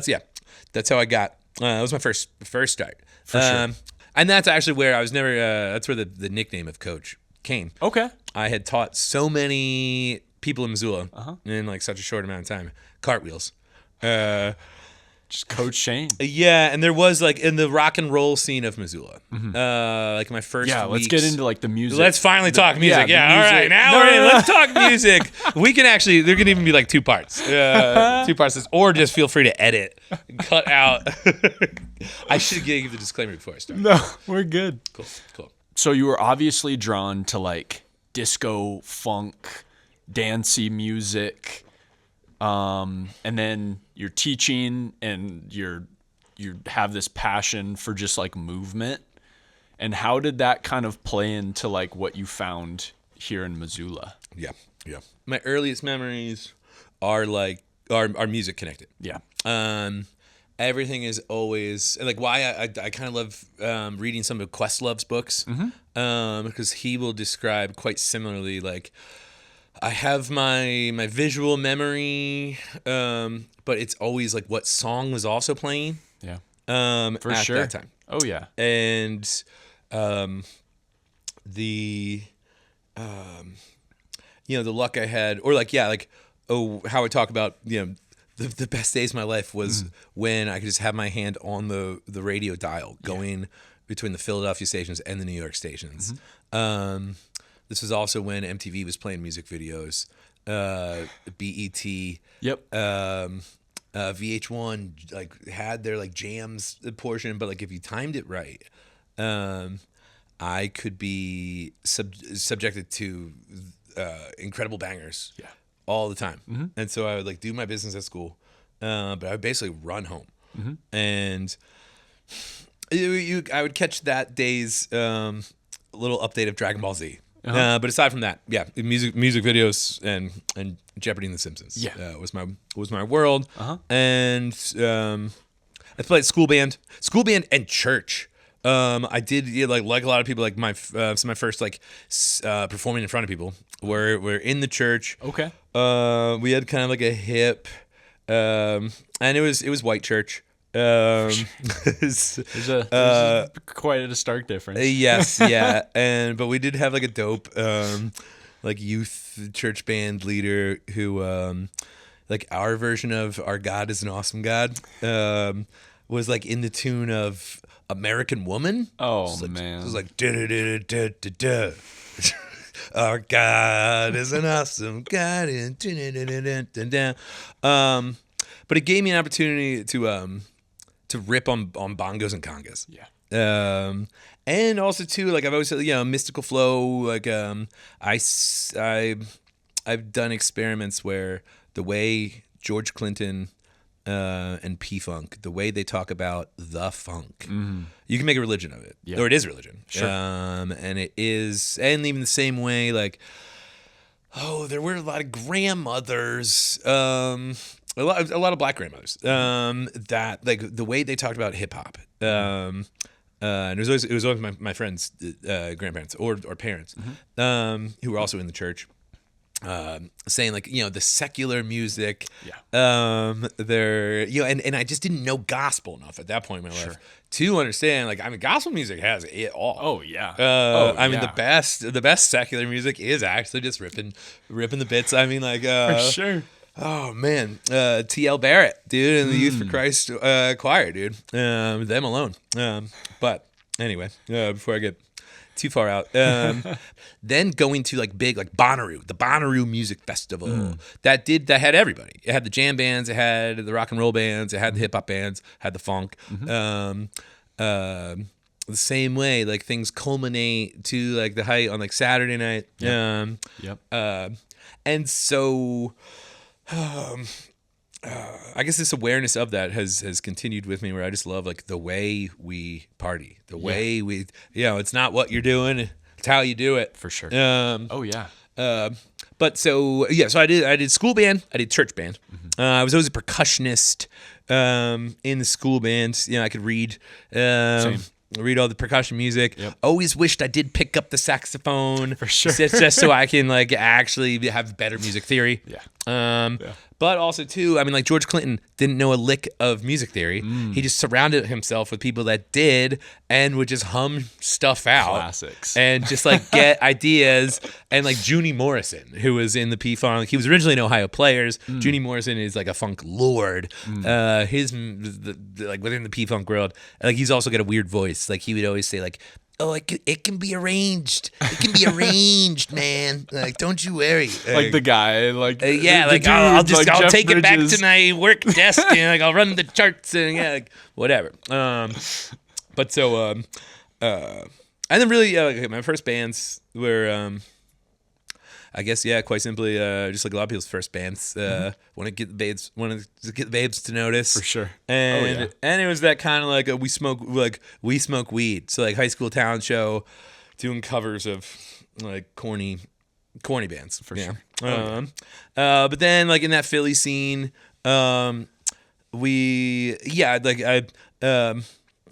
that's how I got. That was my first start. For sure. And that's actually where I was never. That's where the nickname of coach came. Okay. I had taught so many people in Missoula in like such a short amount of time cartwheels. Just Coach Shane. Yeah, and there was like in the rock and roll scene of Missoula, like my first. Yeah, let's weeks, get into like the music. Let's finally talk music. Yeah, all right, now let's talk music. We can actually. There can even be like two parts, or just feel free to edit, and cut out. I should give you the disclaimer before I start. No, we're good. Cool. So you were obviously drawn to like disco, funk, dancey music. And then you're teaching and you have this passion for just like movement. And how did that kind of play into like what you found here in Missoula? Yeah. My earliest memories are like are music connected. Yeah. Everything is always like why I kind of love reading some of Questlove's books because he will describe quite similarly like I have my visual memory, but it's always like what song was also playing. Yeah. For at sure. that time. Oh yeah. And the luck I had, or like how I talk about the best days of my life was when I could just have my hand on the radio dial going between the Philadelphia stations and the New York stations. This was also when MTV was playing music videos, BET. Yep. VH1 like had their like jams portion, but like if you timed it right, I could be subjected to incredible bangers all the time. And so I would like do my business at school, but I would basically run home. And I would catch that day's little update of Dragon Ball Z. But aside from that, music videos and Jeopardy and The Simpsons. Was my world. And I played school band and church. I did like a lot of people like my first like performing in front of people were in the church. Okay. We had kind of like a hip, and it was white church. There's quite a stark difference. Yes, but we did have like a dope like youth church band leader who like our version of Our God is an Awesome God was like in the tune of American Woman. Oh it man. It was like da-da-da-da-da-da. Our God is an awesome God. But it gave me an opportunity to rip on bongos and congas. Yeah. And also too, like I've always said, mystical flow. Like I've done experiments where the way George Clinton and P-Funk, the way they talk about the funk, you can make a religion of it, or it is religion. Sure. And it is, and even the same way, like, there were a lot of grandmothers, a lot of black grandmothers, that like the way they talked about hip hop. And it was always my friends' grandparents or parents, who were also in the church. Saying like, the secular music, they're, and I just didn't know gospel enough at that point in my life to understand, like, I mean, gospel music has it all. Oh yeah. I mean, the best secular music is actually just ripping the bits. I mean, like, for sure. Oh man, T.L. Barrett, dude, and the Youth for Christ choir, dude. Them alone. But anyway, before I get too far out, then going to like big, like Bonnaroo, the Bonnaroo Music Festival that had everybody. It had the jam bands, it had the rock and roll bands, it had the hip hop bands, had the funk. The same way, like things culminate to like the height on like Saturday night. And so. I guess this awareness of that has continued with me, where I just love like the way we party, the way we, it's not what you're doing, it's how you do it. For sure. But so I did school band, I did church band. I was always a percussionist in the school band. I could read. Same. Read all the percussion music. Always wished I did pick up the saxophone. For sure. just so I can like actually have better music theory. But also too, I mean, like George Clinton didn't know a lick of music theory. He just surrounded himself with people that did and would just hum stuff out. Classics. And just like get ideas. And like Junie Morrison, who was in the P-Funk, he was originally in Ohio Players. Junie Morrison is like a funk lord. His like within the P-Funk world, like he's also got a weird voice. Like he would always say like, "Oh, it can be arranged. It can be arranged, man. Like, don't you worry." Like the guy, like like dude, I'll take it back to my work desk and like I'll run the charts and like whatever. But so and then really my first bands were I guess quite simply just like a lot of people's first bands. Want to get the babes to notice for sure. And and it was that kind of like we smoke weed. So like high school talent show, doing covers of like corny bands for sure. But then like in that Philly scene, I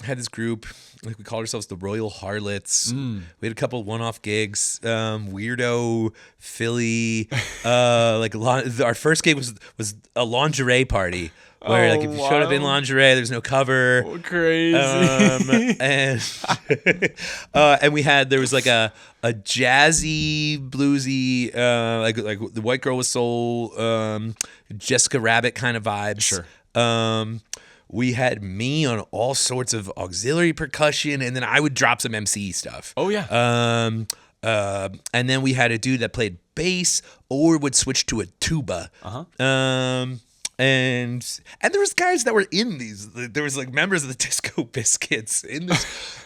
had this group. Like we called ourselves the Royal Harlots. We had a couple one-off gigs. Weirdo Philly. Our first gig was a lingerie party where like if you showed up in lingerie, there's no cover. Oh, crazy. And there was like a jazzy, bluesy, like the White Girl with Soul, Jessica Rabbit kind of vibes. Sure. We had me on all sorts of auxiliary percussion, and then I would drop some MC stuff. Oh, yeah. And then we had a dude that played bass or would switch to a tuba. And there was guys that were in these. There was like members of the Disco Biscuits in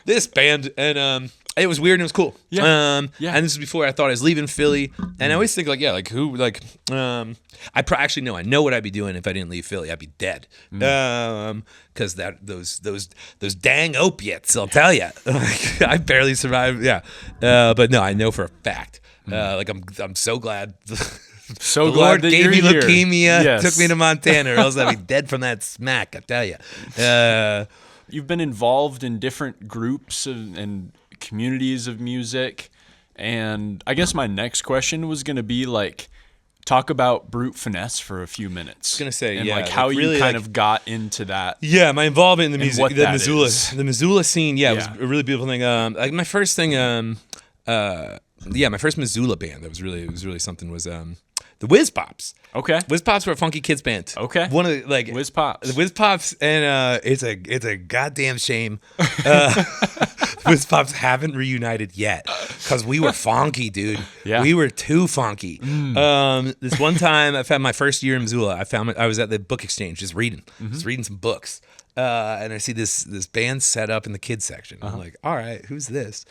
this band, and it was weird and it was cool. And this was before I thought I was leaving Philly. And I always think actually no, I know what I'd be doing if I didn't leave Philly. I'd be dead. Because those dang opiates, I'll tell you. I barely survived. But no, I know for a fact. I'm so glad. So the glad Lord that gave me you're here. leukemia, took me to Montana, or else I'd be dead from that smack, I tell you. You've been involved in different groups and communities of music, and I guess my next question was going to be like, talk about Brute Finesse for a few minutes. I was going to say, and like how you kind of got into that. Yeah, my involvement in the music, the Missoula scene, it was a really beautiful thing. Like my first thing, my first Missoula band that was really something was the Whiz Pops. Okay. Whiz Pops were a funky kids band. Okay. One of the, like Whiz Pops. The Whiz Pops, and it's a goddamn shame. Whiz Pops haven't reunited yet because we were funky, dude. Yeah. We were too funky. This one time, I found my first year in Missoula. I was at the book exchange just reading some books. and I see this band set up in the kids section. I'm like, all right, who's this?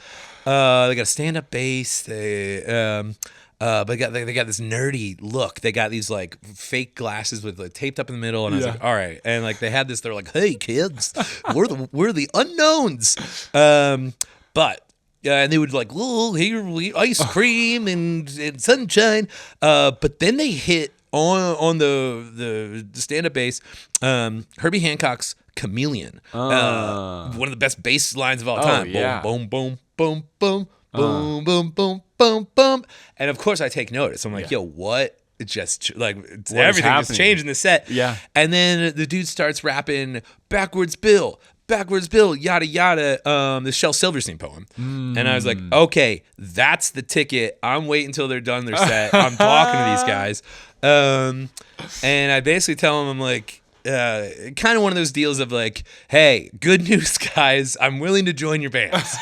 They got a stand-up bass. But they got this nerdy look. They got these like fake glasses with like taped up in the middle, and I was like, all right. And like they had this. They're like, hey kids, we're the unknowns. But and they would like, oh, here we ice cream and sunshine. But then they hit on the stand-up bass, Herbie Hancock's Chameleon, one of the best bass lines of all time. Yeah. Boom, boom, boom, boom, boom, boom, boom, boom, boom. And of course I take notice. I'm like, yo, what? It just like everything just changed in the set. Yeah. And then the dude starts rapping backwards Bill, yada yada, the Shel Silverstein poem. And I was like, okay, that's the ticket. I'm waiting until they're done their set. I'm talking to these guys. And I basically tell them, I'm like, kind of one of those deals of like, hey, good news, guys. I'm willing to join your bands.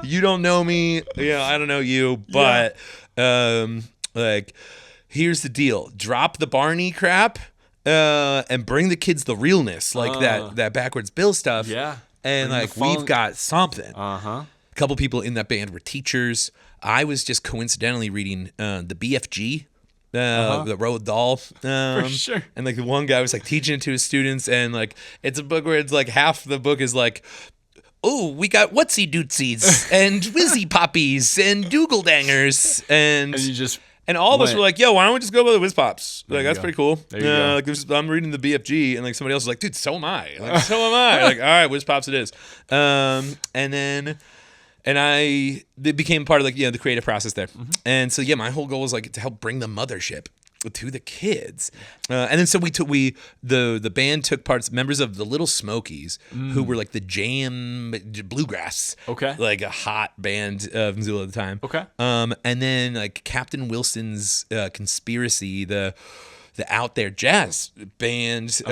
You don't know me, I don't know you, but like, here's the deal: drop the Barney crap, and bring the kids the realness, like that backwards Bill stuff. Yeah, and bring like we've got something. A couple people in that band were teachers. I was just coincidentally reading the BFG. The Roald Dahl, for sure. And like the one guy was like teaching it to his students, and like it's a book where it's like half the book is like, oh, we got whatsy dootsies and whizzy poppies and dougal dangers, and all of us were like, yo, why don't we just go by the whiz pops? Like that's pretty cool. There you go. Like I'm reading the BFG, and like somebody else was like, dude, so am I. Like so am I. Like all right, whiz pops it is. And it became part of like the creative process there. And so my whole goal was like to help bring the mothership to the kids. And then so the band took parts, members of the Little Smokies, who were like the jam bluegrass, like a hot band of Missoula at the time. And then like Captain Wilson's Conspiracy, the out there jazz band.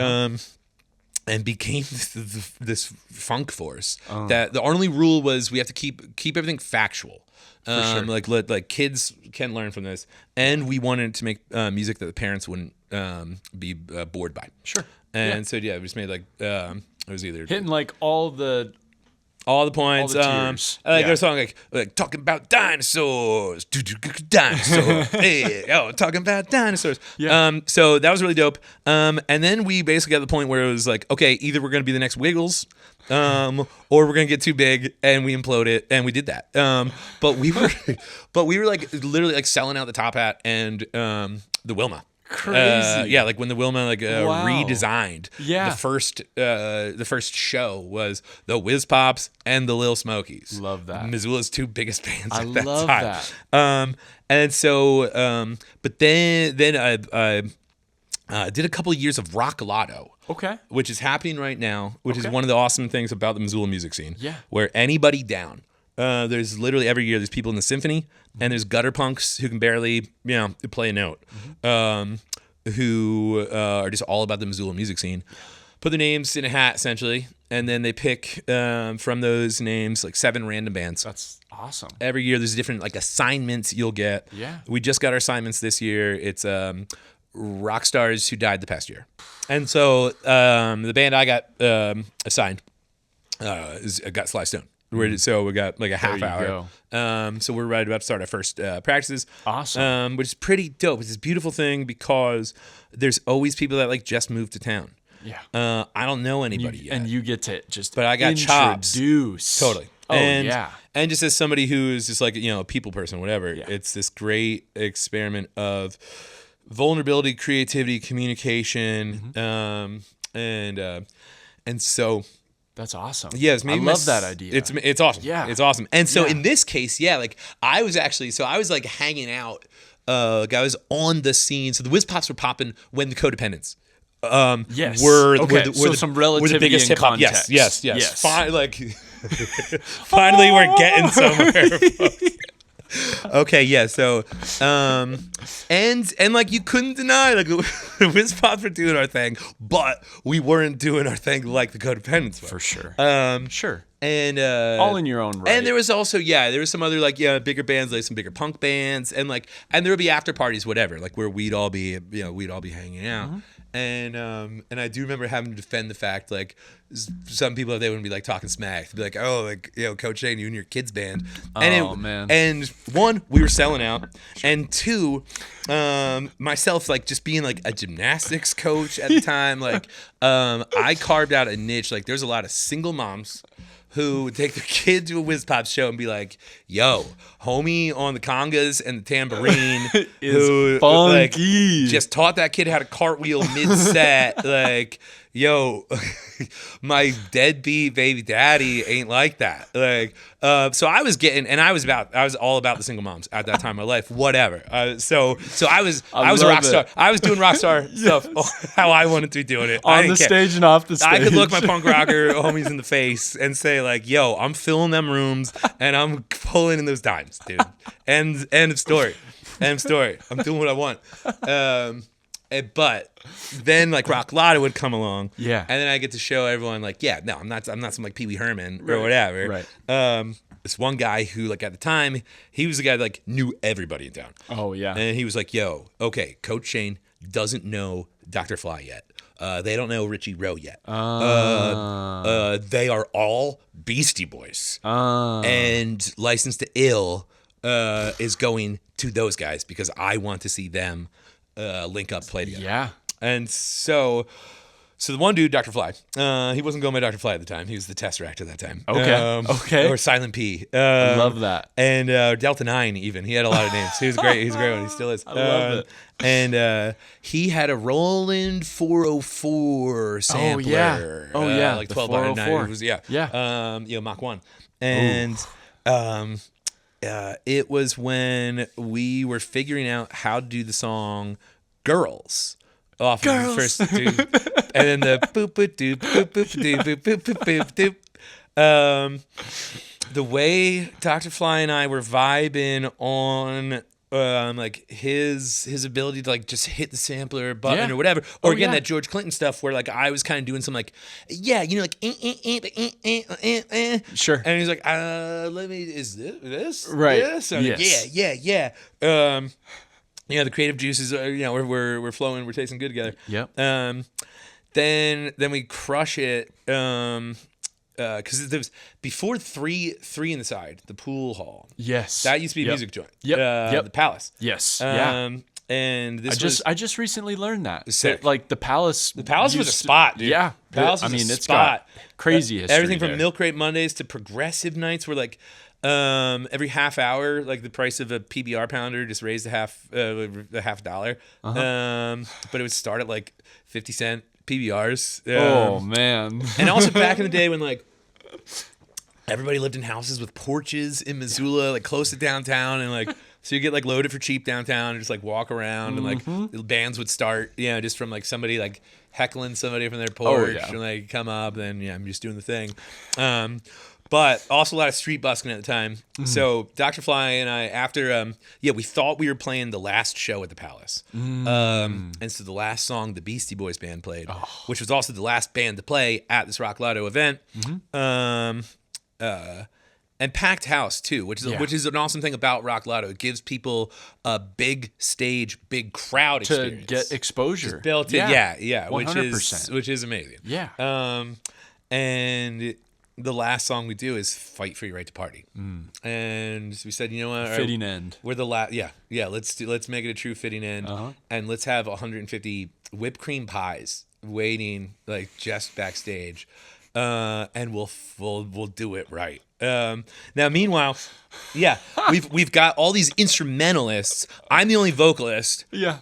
And became this funk force that the only rule was we have to keep everything factual. Sure. Like kids can learn from this, and we wanted to make music that the parents wouldn't be bored by. Sure. And so we just made like it was either hitting like all the points. There's a song like talking about dinosaurs, dinosaurs. Hey, talking about dinosaurs. Yeah. So that was really dope. And then we basically got to the point where it was like, okay, either we're gonna be the next Wiggles, or we're gonna get too big and we implode it, and we did that. But we were like literally like selling out the Top Hat and the Wilma. Crazy. Like when the Wilma redesigned. Yeah. The first show was the Whiz Pops and the Lil Smokies. Love that. Missoula's two biggest bands I at that love time. that. And so but then I did a couple of years of Rock Lotto. Okay. Which is happening right now, which is one of the awesome things about the Missoula music scene. Yeah. Where anybody down. There's literally every year there's people in the symphony, and there's gutter punks who can barely play a note, who are just all about the Missoula music scene. Put their names in a hat essentially, and then they pick from those names like 7 random bands. That's awesome. Every year there's different like assignments you'll get. Yeah. We just got our assignments this year. It's rock stars who died the past year, and so the band I got assigned got Sly Stone. So we got like a half hour. So we're right about to start our first practices. Awesome. Which is pretty dope. It's this beautiful thing because there's always people that like just moved to town. Yeah. I don't know anybody yet. And you get to just but I got chops. Totally. Oh, yeah. And just as somebody who is just like, a people person, whatever, it's this great experiment of vulnerability, creativity, communication, and so that's awesome. Yes, I love that idea. It's awesome. Yeah, it's awesome. And so in this case, like I was like hanging out. I was on the scene. So the Whiz Pops were popping when the Codependents. Yes. Were some relativity were the biggest in hip hop. context. Yes. Finally, we're getting somewhere. Okay, yeah. So, and like you couldn't deny, like the Whiz Pops were doing our thing, but we weren't doing our thing like the Codependents were. For sure. Sure. And all in your own right. And there was also there was some other like bigger bands, like some bigger punk bands, and there would be after parties, whatever, like where we'd all be hanging out. And I do remember having to defend the fact, like, some people, they wouldn't be like talking smack. They'd be like, oh, like, Coach Shane, you and your kids band. Man. And one, we were selling out. And two, myself, like, just being like a gymnastics coach at the time, like, I carved out a niche. Like, there's a lot of single moms who would take their kid to a Whiz Pop show and be like, yo, homie on the congas and the tambourine is funky. Like, just taught that kid how to cartwheel mid-set. Like, yo, my deadbeat baby daddy ain't like that. Like, so I was getting, and I was all about the single moms at that time in my life, whatever. So I was a rock star. I was doing rock star stuff how I wanted to be doing it. On the stage and off the stage. I could look my punk rocker homies in the face and say, like, yo, I'm filling them rooms and I'm pulling in those dimes, dude. End of story. End of story. I'm doing what I want. But then, like, Rock Lotto would come along, yeah, and then I get to show everyone, like, yeah, no, I'm not some like Pee Wee Herman or whatever, right? This one guy who, like, at the time, he was the guy that, like, knew everybody in town. Oh yeah, and he was like, yo, okay, Coach Shane doesn't know Dr. Fly yet. They don't know Richie Rowe yet. They are all Beastie Boys, and License to Ill is going to those guys because I want to see them link up, play together. Yeah. And so the one dude, Dr. Fly, he wasn't going by Dr. Fly at the time. He was the Tesseract at that time. Okay. Or Silent P. I love that. And Delta 9 even. He had a lot of names. He was great. He's a great one. He still is. I love it. And he had a Roland 404 sampler. Oh yeah. Like the 1209. It was, yeah. Mach 1. And it was when we were figuring out how to do the song Girls off of the first dude. And then the boop boop doop boop boop doop boop boop boop doop. The way Dr. Fly and I were vibing on like his ability to, like, just hit the sampler button or whatever, or again that George Clinton stuff where, like, I was kind of doing some, like, like sure, and he's like, let me, is this right? This? Yes. Yeah. The creative juices are, we're flowing, we're tasting good together. Yep. Then we crush it. Because there was before three in the side, the pool hall. Yes, that used to be a music joint. Yep. The Palace. Yes. And this I just recently learned that. Sick. Like the Palace. The Palace was a spot, dude. Yeah. Palace was a it's spot. Got crazy history. Everything from there. Milk Crate Mondays to progressive nights were like every half hour, like the price of a PBR pounder just raised a half $1. But it would start at like 50 cent PBRs. Oh man. And also back in the day when, like, everybody lived in houses with porches in Missoula, like close to downtown, and like so you get like loaded for cheap downtown and just like walk around and like the bands would start, just from like somebody like heckling somebody from their porch and like come up and I'm just doing the thing. But also a lot of street busking at the time. So Dr. Fly and I, after, we thought we were playing the last show at the Palace. And so the last song the Beastie Boys band played, which was also the last band to play at this Rock Lotto event. And packed house too, which is an awesome thing about Rock Lotto. It gives people a big stage, big crowd experience to get exposure. Just built in, 100%. which is amazing. Yeah. And the last song we do is "Fight for Your Right to Party," and we said, you know what, fitting end. We're the last. Let's make it a true fitting end, and let's have 150 whipped cream pies waiting, like, just backstage, and we'll do it right. Now, meanwhile, we've got all these instrumentalists. I'm the only vocalist. Yeah.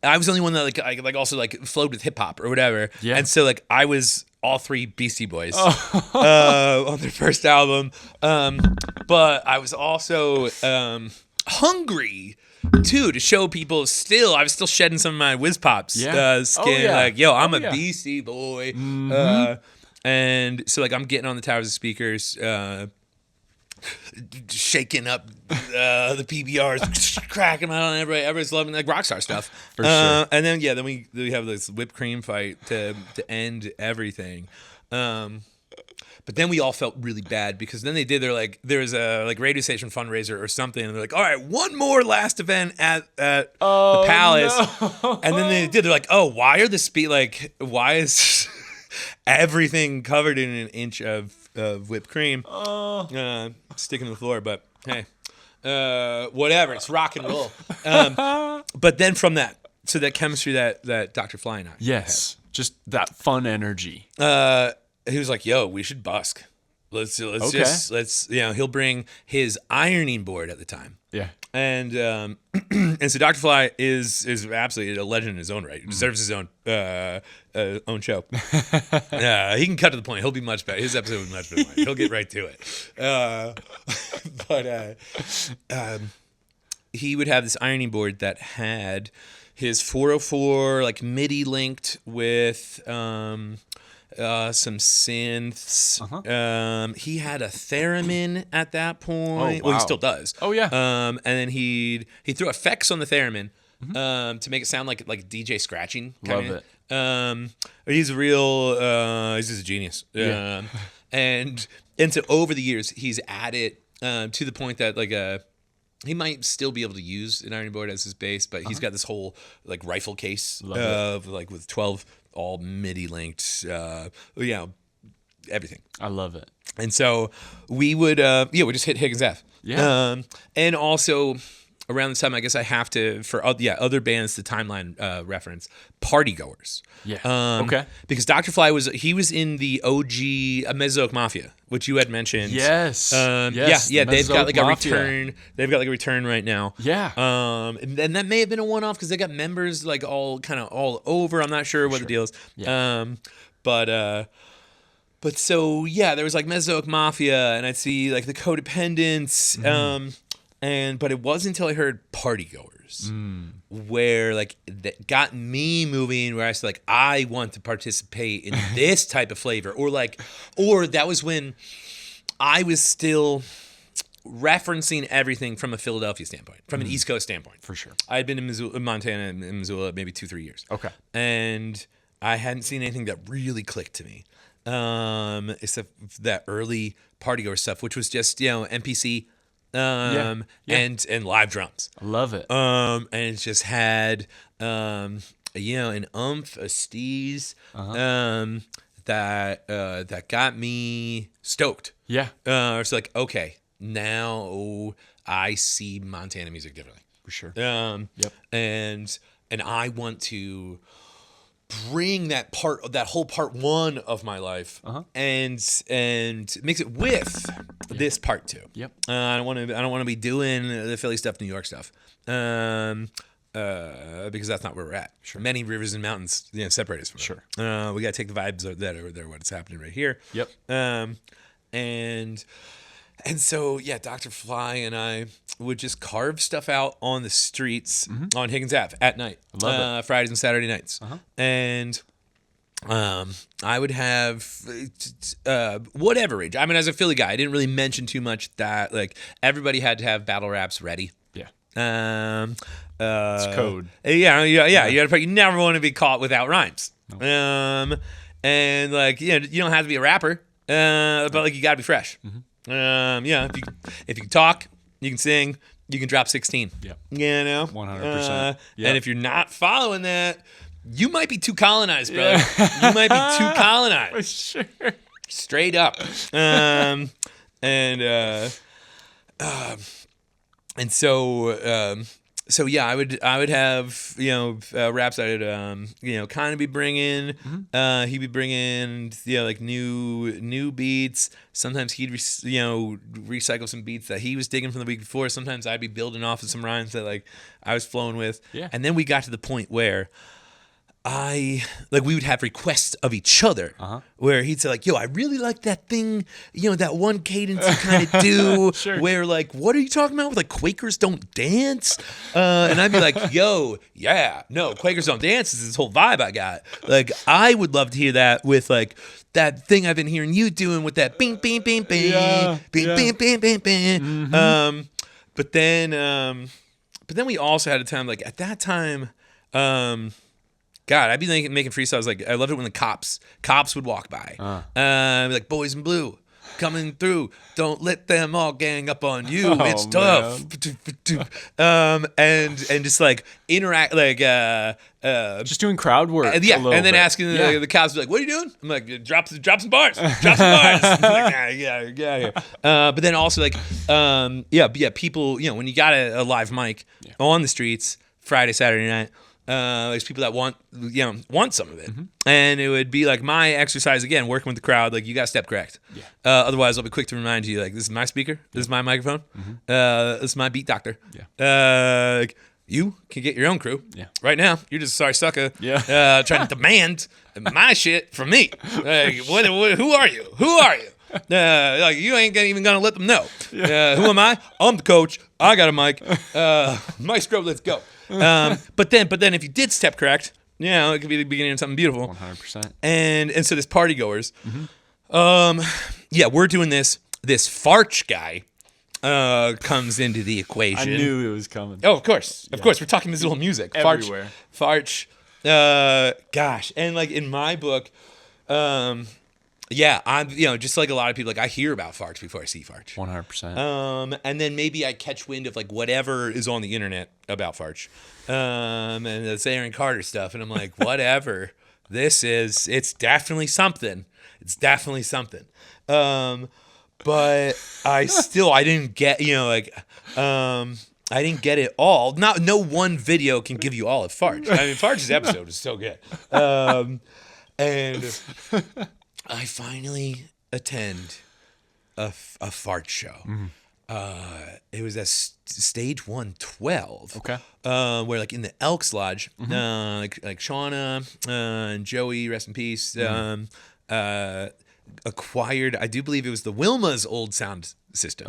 I was the only one that like also like flowed with hip hop or whatever. Yeah. And so like I was all three Beastie Boys on their first album. But I was also hungry too to show people. I was still shedding some of my Whiz Pops skin. Like, yo, I'm a Beastie Boy. And so like I'm getting on the towers of speakers, shaking up the PBRs, cracking them out on everybody. Everybody's loving like rockstar stuff. For sure. And then then we have this whipped cream fight to end everything. But then we all felt really bad because then there was a like radio station fundraiser or something, and they're like, all right, one more last event at the Palace. No. And then they did. They're like, oh, why is everything covered in an inch of whipped cream sticking to the floor? But hey, whatever. It's rock and roll. But then from that, so that chemistry that Dr. Fly and I Yes. Just that fun energy. he was like, yo, we should busk. Let's he'll bring his ironing board at the time. Yeah. And and so Dr. Fly is absolutely a legend in his own right. He deserves his own show. He can cut to the point. He'll be much better. His episode will be much better. He'll get right to it. But he would have this ironing board that had his 404 like MIDI linked with some synths. He had a theremin at that point. Oh, Well, he wow. still does. Oh, yeah. And then he threw effects on the theremin to make it sound like DJ scratching. Love it. He's a real. He's just a genius. Yeah. And so over the years, he's added to the point that like he might still be able to use an ironing board as his bass, but he's got this whole like rifle case of like with 12 all MIDI linked, everything. I love it. And so we would, we just hit Higgins F. Yeah. And also around this time, I guess I have to, for other bands, the timeline reference, Partygoers. Yeah. Okay. Because Dr. Fly was in the OG Mesozoic Mafia, which you had mentioned. Yes. Yes. Yeah. They've got like a Mafia. return. They've got like a return right now. Yeah. And that may have been a one-off because they got members like all over. I'm not sure what the deal is. Yeah. But so yeah, there was like Mesozoic Mafia, and I'd see like the Codependents. But it wasn't until I heard Partygoers where like that got me moving, where I said like I want to participate in this type of flavor, or that was when I was still referencing everything from a Philadelphia standpoint, from an East Coast standpoint. For sure. I had been in Montana and in Missoula maybe 2-3 years. Okay. And I hadn't seen anything that really clicked to me. Except that early Partygoer stuff, which was just, MPC and live drums. I love it. And it just had an umph, a steez that got me stoked. Yeah. It's like, okay, now I see Montana music differently. For sure. Yep. And I want to bring that whole part one of my life and mix it with this part two. Yep. I don't want to be doing the Philly stuff, New York stuff, because that's not where we're at. Sure. Many rivers and mountains, separate us from it. Sure. We got to take the vibes that are there, what's happening right here. Yep. And so, yeah, Dr. Fly and I would just carve stuff out on the streets on Higgins Ave at night. Love it. Fridays and Saturday nights. And I would have whatever age. I mean, as a Philly guy, I didn't really mention too much that, like, everybody had to have battle raps ready. Yeah. It's code. Yeah. You never want to be caught without rhymes. Nope. And, like, you don't have to be a rapper, but, like, you got to be fresh. If you can talk, you can sing, you can drop 16. Yeah. 100%. Yep. And if you're not following that, you might be too colonized, brother. You might be too colonized. For sure. Straight up. And so yeah, I would have raps I'd kind of be bringing. He'd be bringing like new beats. Sometimes he'd recycle some beats that he was digging from the week before. Sometimes I'd be building off of some rhymes that like I was flowing with. Yeah. And then we got to the point where we would have requests of each other where he'd say like, yo, I really like that thing, that one cadence you kind of do Sure. where like, what are you talking about with like Quakers don't dance? And I'd be like, yo, yeah, no, Quakers don't dance is this whole vibe I got. Like, I would love to hear that with like that thing I've been hearing you doing with that bing, bing, bing, bing, bing, bing, bing, bing, bing. But then we also had a time, like at that time, God, I'd be making freestyles. Like, I loved it when the cops would walk by. Like, boys in blue coming through. Don't let them all gang up on you. Oh, It's tough. And just like interact, like just doing crowd work. yeah, and then bit. asking the cops, like, "What are you doing?" I'm like, "Drop some bars, drop some bars." I'm like, nah, yeah. But then also like, people, when you got a live mic on the streets Friday, Saturday night, there's people that want some of it, and it would be like my exercise again, working with the crowd. Like, you got to step correct. Otherwise, I'll be quick to remind you, like, this is my speaker, this is my microphone, this is my beat doctor. Like, you can get your own crew. Right now, you're just a sorry sucker. Trying to demand my shit from me. Like, who are you? Who are you? Like, you ain't even gonna let them know. Who am I? I'm the coach. I got a mic. Maestro, let's go. But then if you did step correct, it could be the beginning of something beautiful. 100%. And so this party goers, we're doing this. This Farch guy comes into the equation. I knew it was coming. Oh, of course. Of course. We're talking Missoula music. Everywhere. Farch. Gosh. And like in my book, I'm, just like a lot of people, like I hear about Farch before I see Farch. 100%. And then maybe I catch wind of like whatever is on the internet about Farch. And it's Aaron Carter stuff. And I'm like, whatever. It's definitely something. It's definitely something. But I didn't get, I didn't get it all. No one video can give you all of Farch. I mean, Farch's episode is so good. And I finally attend a Farch show. It was at stage 112. Okay. Where like in the Elks Lodge, like Shauna and Joey, rest in peace, acquired, I do believe it was the Wilma's old sound system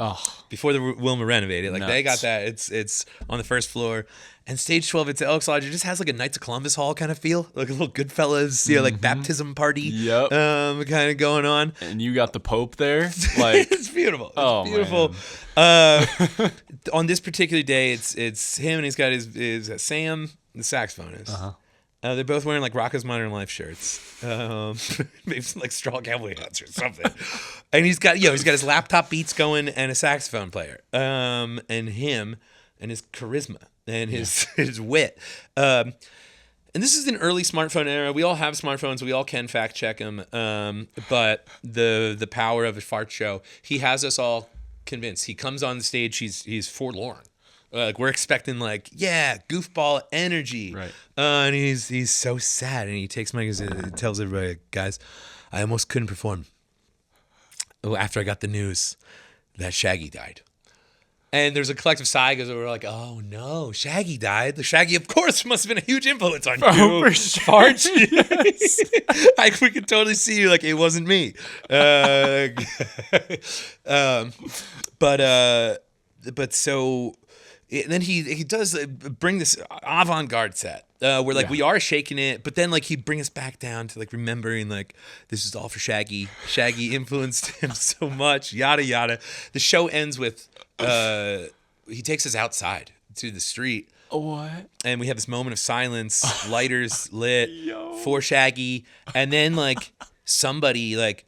before the Wilma renovated. Like, they got that. It's on the first floor. And stage 12, it's at Elks Lodge. It just has like a Knights of Columbus Hall kind of feel, like a little Goodfellas, like baptism party, kind of going on. And you got the Pope there, like it's beautiful. It's beautiful. On this particular day, it's him, and he's got his Sam, the saxophonist. They're both wearing like Rocco's Modern Life shirts, maybe some like straw cowboy hats or something. And he's got his laptop beats going and a saxophone player, and him and his charisma and his wit. And this is an early smartphone era. We all have smartphones. We all can fact check them. But the power of a Farch show, he has us all convinced. He comes on the stage. He's forlorn. Like, we're expecting like, goofball energy. Right. And he's so sad. And he takes Mike and tells everybody, guys, I almost couldn't perform after I got the news that Shaggy died. And there's a collective sigh because we're like, oh no, Shaggy died. The Shaggy, of course, must have been a huge influence on you. For sure. Farch. Like, we could totally see you like it wasn't me. But so... And then he does bring this avant-garde set where like we are shaking it, but then like he'd bring us back down to like remembering like this is all for Shaggy. Shaggy influenced him so much, yada yada. The show ends with he takes us outside to the street. What? And we have this moment of silence, lighters lit for Shaggy, and then like somebody like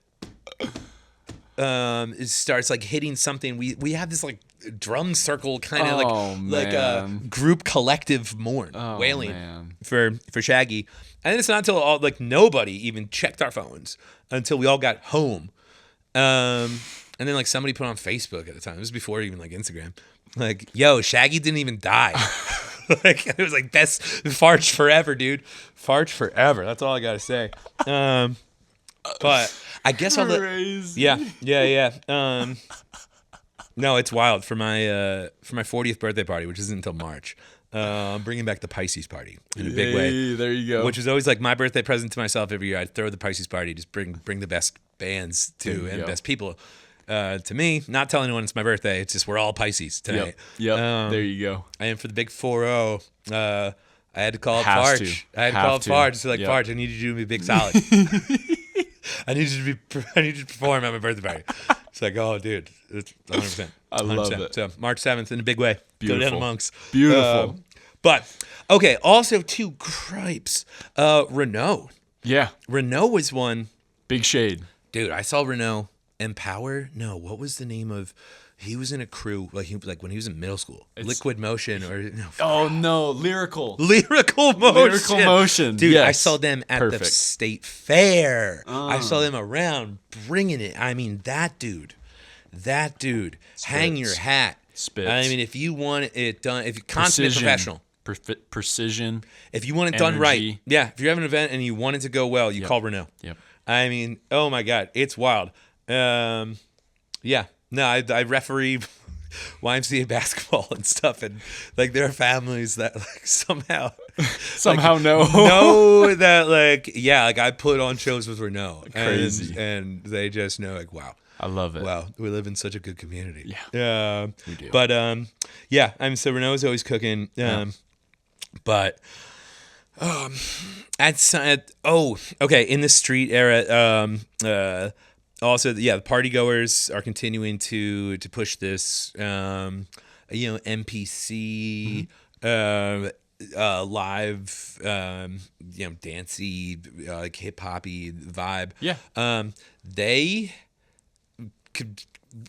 starts like hitting something. We have this like drum circle kind of like a group collective mourn, wailing for Shaggy. And then it's not until all like nobody even checked our phones until we all got home. And then like somebody put on Facebook at the time. It was before even like Instagram. Like, yo, Shaggy didn't even die. Like, it was like best Farch forever, dude. Farch forever. That's all I gotta say. But I guess I'll no, it's wild for my 40th birthday party, which isn't until March. I'm bringing back the Pisces party in a big way. There you go. Which is always like my birthday present to myself every year. I'd throw the Pisces party, just bring the best bands to and best people to me. Not telling anyone it's my birthday. It's just we're all Pisces tonight. Yep. There you go. And for the big 4-0, I had to call it Farch. I had to call it Farch. So like Farch, I need you to do me a big solid. I need you to perform at my birthday party. It's like, oh, dude, it's 100%. I love it. So March 7th in a big way. Beautiful. Go down to Monks. Beautiful. But okay, also too, cripes. Renault. Yeah. Renault was one. Big shade. Dude, I saw Renault Empower. No, what was the name of? He was in a crew like when he was in middle school. Liquid Motion or no. Oh no, Lyrical Motion. Dude, yes. I saw them at the state fair. I saw them around bringing it. I mean, that dude, Spits. Hang your hat. Spits. I mean, if you want it done, if you're consummate professional. Precision. If you want it done right. Yeah, if you're having an event and you want it to go well, you call Renault. Yep. I mean, oh my God, it's wild. Yeah. No, I referee YMCA basketball and stuff, and like there are families that like somehow know that like I put on shows with Renault. Crazy. And they just know like, wow. I love it. Wow, we live in such a good community. Yeah. We do. But yeah, I mean, so Renault's always cooking. But okay, in the street era, also, the party goers are continuing to push this, MPC, live, dancey, like hip hoppy vibe. Yeah. They could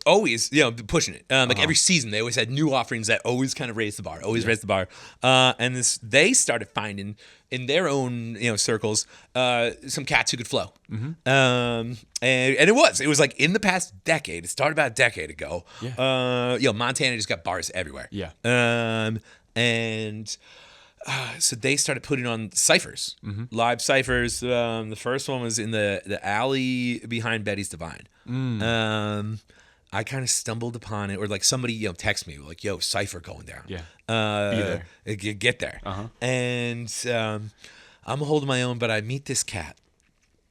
always, pushing it. Every season, they always had new offerings that always kind of raised the bar, raised the bar. And they started finding in their own, circles, some cats who could flow. Mm-hmm. And it was like in the past decade, it started about a decade ago. Yeah. Montana just got bars everywhere. Yeah. So they started putting on ciphers, live ciphers. The first one was in the alley behind Betty's Divine. I kind of stumbled upon it, or like somebody, text me like, "Yo, cipher going down." Yeah. Be there. Get there. And I'm holding my own, but I meet this cat,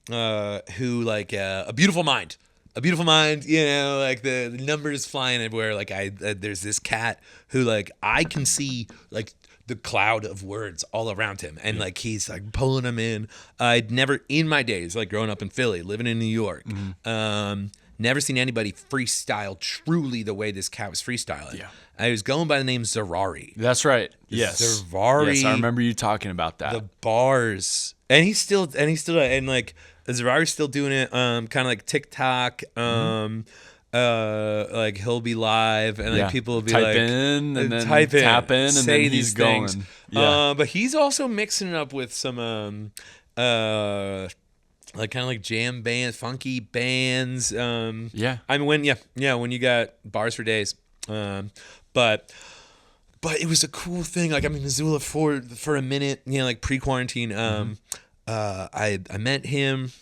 who like a beautiful mind. Like the numbers flying everywhere. Like there's this cat who like I can see like the cloud of words all around him, and like he's like pulling them in. I'd never in my days, like growing up in Philly, living in New York, never seen anybody freestyle truly the way this cat was freestyling. Yeah. I was going by the name Zerari. That's right. Yes. Zerari. Yes, I remember you talking about that. The bars. And he's still like Zerari's still doing it, kind of like TikTok, like he'll be live and like people will be type in and then tap in and then he's going. Yeah. But he's also mixing it up with some like kind of like jam bands, funky bands. Yeah. I mean when you got bars for days. But it was a cool thing. Like I mean Missoula for a minute, like pre-quarantine. I met him.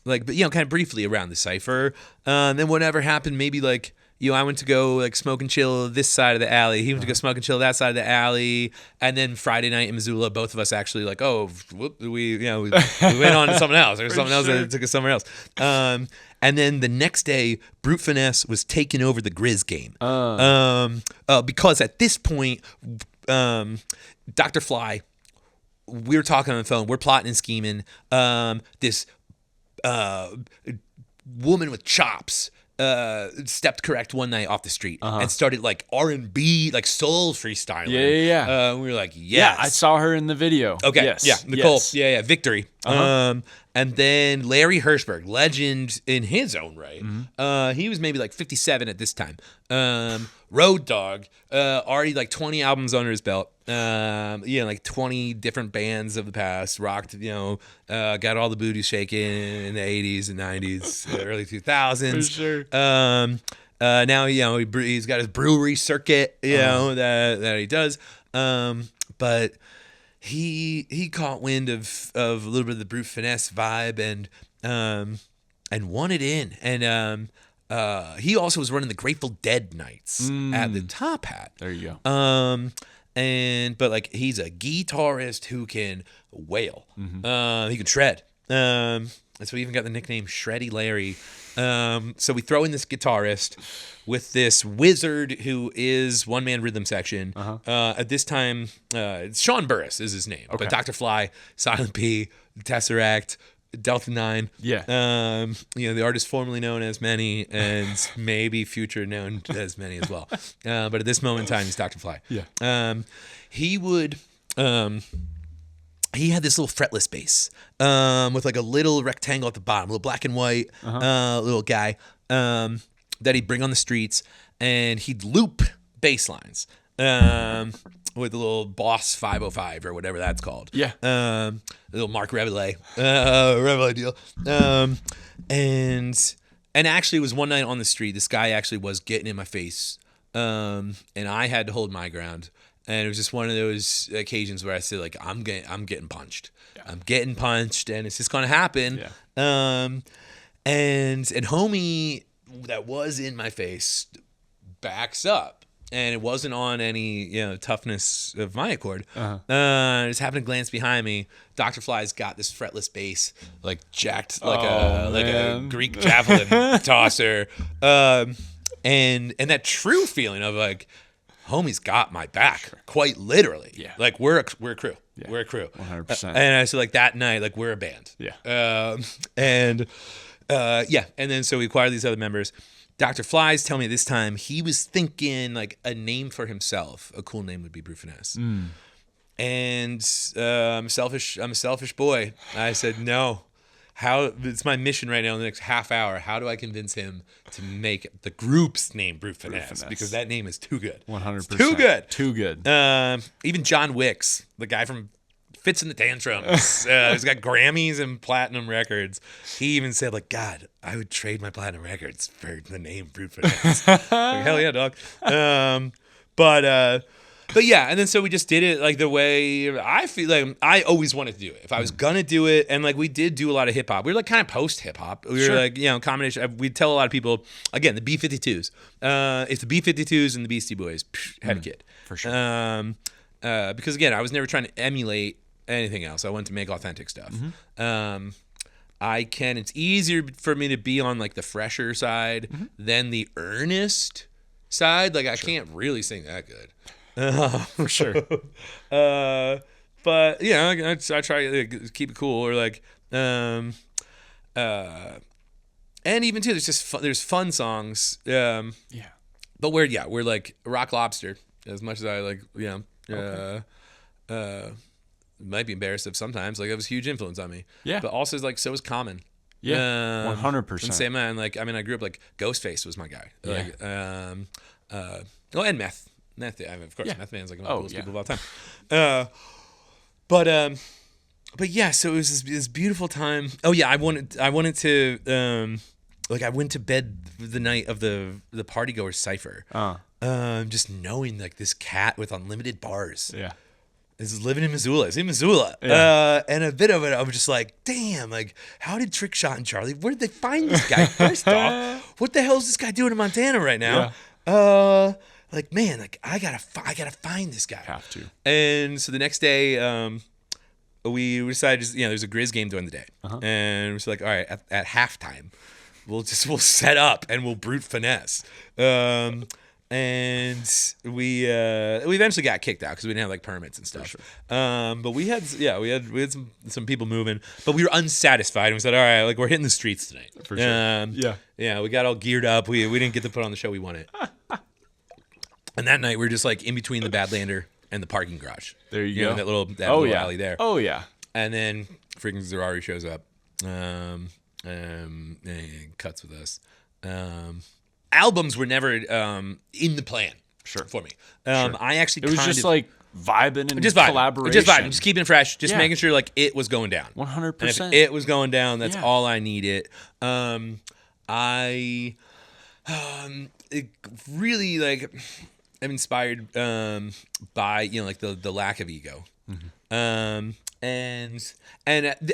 Like, but kind of briefly around the cipher. Then whatever happened, maybe like I went to go like smoke and chill this side of the alley. He went to go smoke and chill that side of the alley. And then Friday night in Missoula, both of us actually like, we went on to something else. There was something else that took us somewhere else. And then the next day, Brute Finesse was taking over the Grizz game. Because at this point, Dr. Fly, we were talking on the phone. We're plotting and scheming. This woman with chops stepped correct one night off the street and started like R&B, like soul freestyling. Yeah. We were like, yes. Yeah, I saw her in the video. Okay. Yes. Yeah. Nicole. Yes. Yeah. Victory. And then Larry Hirschberg, legend in his own right. He was maybe like 57 at this time. Road Dogg, already like 20 albums under his belt. Like 20 different bands of the past. Rocked, got all the booty shaking in the 80s and 90s, early 2000s. For sure. Now, he's got his brewery circuit, that he does. But he caught wind of a little bit of the Brute Finesse vibe and wanted in. And he also was running the Grateful Dead nights at the Top Hat. There you go. But like he's a guitarist who can wail. He can shred. And so we even got the nickname Shreddy Larry. So we throw in this guitarist with this wizard who is one man rhythm section. At this time, Sean Burris is his name. Okay. But Dr. Fly, Silent P, Tesseract, Delta 9. Yeah. The artist formerly known as many and maybe future known as many as well. But at this moment in time, he's Dr. Fly. Yeah. He would he had this little fretless bass with like a little rectangle at the bottom, a little black and white little guy that he'd bring on the streets, and he'd loop bass lines with a little Boss 505 or whatever that's called. Yeah. A little Mark Reveille deal. And actually, it was one night on the street. This guy actually was getting in my face, and I had to hold my ground. And it was just one of those occasions where I said, like, I'm getting punched. Yeah. I'm getting punched, and it's just gonna happen. Yeah. And homie that was in my face backs up, and it wasn't on any toughness of my accord. Just happened to glance behind me. Dr. Fly's got this fretless bass, like jacked like a Greek javelin tosser, and that true feeling of like, homie's got my back, quite literally. Yeah. Like we're a crew. Yeah. We're a crew. 100%. And I said, like, that night, like, we're a band. Yeah. And then so we acquired these other members. Dr. Fly's telling me this time he was thinking like a name for himself. A cool name would be Brute Finesse. And I'm a selfish boy. I said, no. It's my mission right now in the next half hour. How do I convince him to make the group's name Brute Finesse? Because that name is too good. 100%. Too good. Too good. Even John Wicks, the guy from Fits in the Tantrums, he's got Grammys and platinum records. He even said, like, God, I would trade my platinum records for the name Brute Finesse. Like, hell yeah, dog. But yeah, and then so we just did it like the way I feel like I always wanted to do it. If I was gonna do it, and like we did do a lot of hip hop. We were like kind of post hip hop. We were like, combination. We'd tell a lot of people, again, the B-52s. It's the B-52s and the Beastie Boys had a kid. For sure. Because again, I was never trying to emulate anything else. I wanted to make authentic stuff. It's easier for me to be on like the fresher side than the earnest side. Like I can't really sing that good. For sure. But I try to keep it cool, or like and even too there's fun songs, but we're like Rock Lobster, as much as I like, might be embarrassed of sometimes, like it was a huge influence on me, but also like so was Common. 100%. And same man, like I mean I grew up like Ghostface was my guy, like and Meth. Meth, I mean, of course, Meth Man's like one of the coolest people of all time. But yeah, so it was this beautiful time. Oh yeah, I wanted to like I went to bed the night of the Partygoers Cypher. Just knowing like this cat with unlimited bars. Yeah. Is living in Missoula. It's in Missoula. And a bit of it, I was just like, damn, like, how did Trickshot and Charlie, where did they find this guy? First off, what the hell is this guy doing in Montana right now? Like, man, like I gotta find this guy. Have to. And so the next day, we decided, there's a Grizz game during the day, and we're just like, all right, at halftime, we'll set up and we'll Brute Finesse. And we eventually got kicked out because we didn't have like permits and stuff. Sure. But we had some people moving, but we were unsatisfied, and we said, all right, like we're hitting the streets tonight. For sure. We got all geared up. We didn't get to put on the show we wanted. And that night we were just like in between the Badlander and the parking garage. There you go. That little alley there. Oh yeah. And then freaking Zerari shows up, and cuts with us. Albums were never in the plan for me. I actually it was just like vibing and just collaboration. Just vibing, just keeping it fresh, just making sure like it was going down. 100%. If it was going down, that's all I needed. It really like I'm inspired by like the lack of ego. And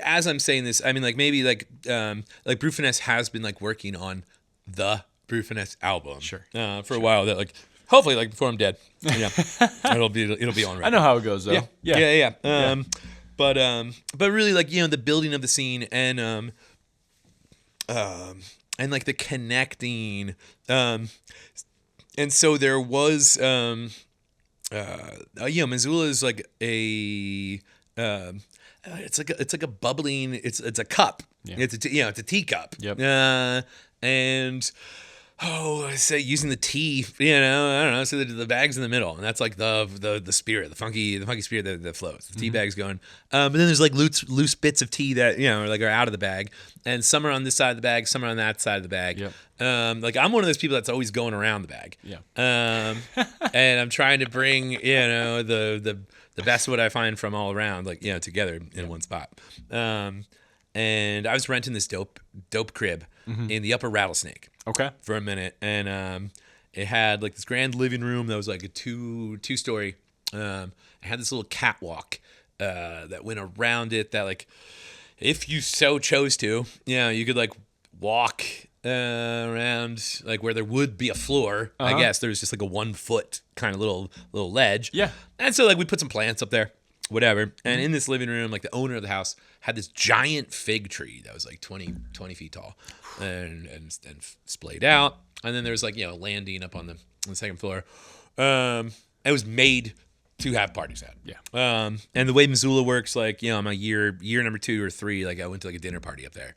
as I'm saying this, I mean like maybe like Brute Finesse has been like working on the Brute Finesse album for a while, that like hopefully like before I'm dead, it'll be on right. I know how it goes though. But really like the building of the scene and like the connecting, and so there was Missoula is like a it's like a bubbling, it's a cup, it's a teacup. Yep. And I say using the tea, I don't know. So the bag's in the middle, and that's like the spirit, the funky spirit that flows. The tea bag's going, but then there's like loose bits of tea that are out of the bag, and some are on this side of the bag, some are on that side of the bag. Yep. Like I'm one of those people that's always going around the bag. Yeah. And I'm trying to bring the best of what I find from all around, like together in one spot. And I was renting this dope crib in the Upper Rattlesnake. Okay. For a minute, and it had like this grand living room that was like a two-story. It had this little catwalk that went around it. That like, if you so chose to, you could like walk around like where there would be a floor. I guess there was just like a 1 foot kind of little ledge. Yeah. And so like we put some plants up there, whatever. And in this living room, like the owner of the house had this giant fig tree that was like 20 feet tall and splayed out. And then there was like, a landing up on the second floor. It was made to have parties at. Yeah. And the way Missoula works, like, my year number 2 or 3, like I went to like a dinner party up there.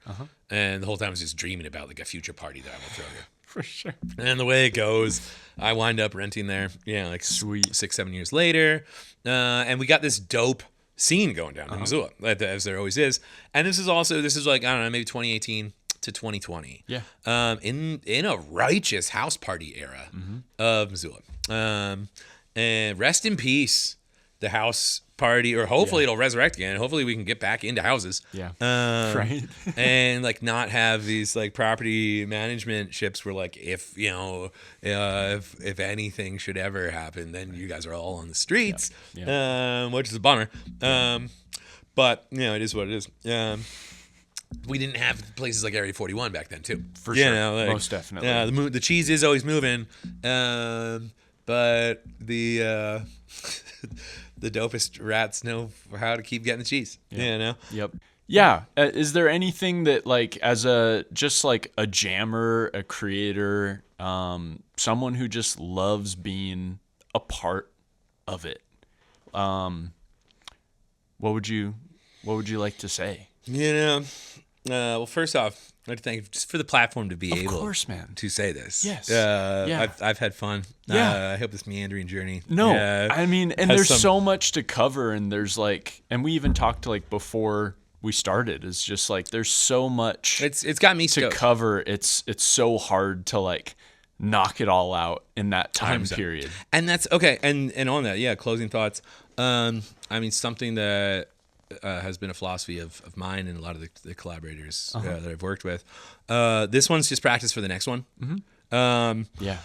And the whole time I was just dreaming about like a future party that I would throw here. For sure. And the way it goes, I wind up renting there, like Sweet. 6-7 years later. And we got this dope scene going down in Missoula, as there always is. And this is like, I don't know, maybe 2018 to 2020. Yeah. In a righteous house party era of Missoula. And rest in peace, the house party, or hopefully it'll resurrect again. Hopefully we can get back into houses. Yeah. Right. And like not have these like property management ships where like if anything should ever happen, then you guys are all on the streets. Yeah. Which is a bummer. But it is what it is. We didn't have places like Area 41 back then too. For sure. Most definitely. Yeah, the cheese is always moving. But the the dopest rats know how to keep getting the cheese. Yep. Yeah. Is there anything that like as just like a jammer, a creator, someone who just loves being a part of it? What would you like to say? Well, first off, I'd like to thank you just for the platform to be able to say this. Yes. I've had fun. Yeah. I hope this meandering journey. No, I mean, and there's so much to cover, and there's like, and we even talked like before we started, it's just like, there's so much It's got me to cover. It's so hard to like knock it all out in that time 100%. period. And that's okay. And on that, closing thoughts. I mean, something that has been a philosophy of mine and a lot of the collaborators that I've worked with. This one's just practice for the next one. Yeah.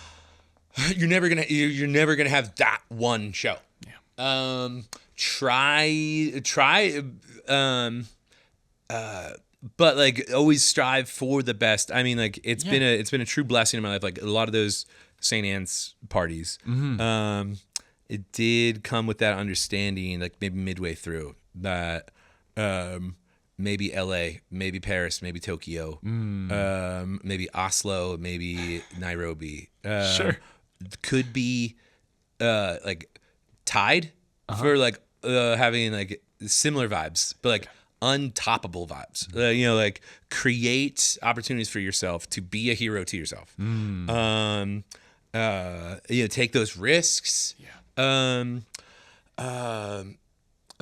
You're never gonna have that one show. Yeah. Try, but like always strive for the best. I mean, like it's been a true blessing in my life. Like a lot of those St. Anne's parties, it did come with that understanding, like maybe midway through that, maybe LA, maybe Paris, maybe Tokyo, maybe Oslo, maybe Nairobi. Sure. Could be like tied for like having like similar vibes, but like untoppable vibes. Like create opportunities for yourself to be a hero to yourself. Take those risks. Yeah.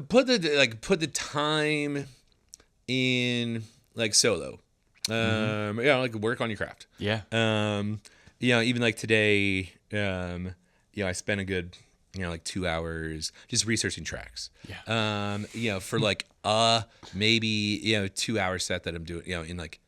Put the time in like solo. Like work on your craft. Yeah. Even like today, I spent a good, like 2 hours just researching tracks. Yeah. For like maybe 2 hour set that I'm doing, in like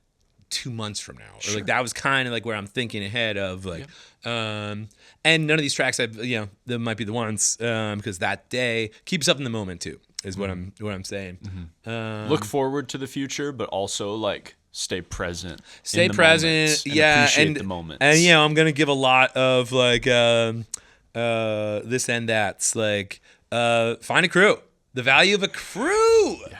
2 months from now, or like that was kind of like where I'm thinking ahead of like, and none of these tracks that might be the ones, because that day keep yourself in the moment too, is what I'm saying. Look forward to the future, but also like stay present. Stay in the present. moments, and appreciate the moments. And I'm going to give a lot of like, this and that's like, find a crew, the value of a crew. Yeah.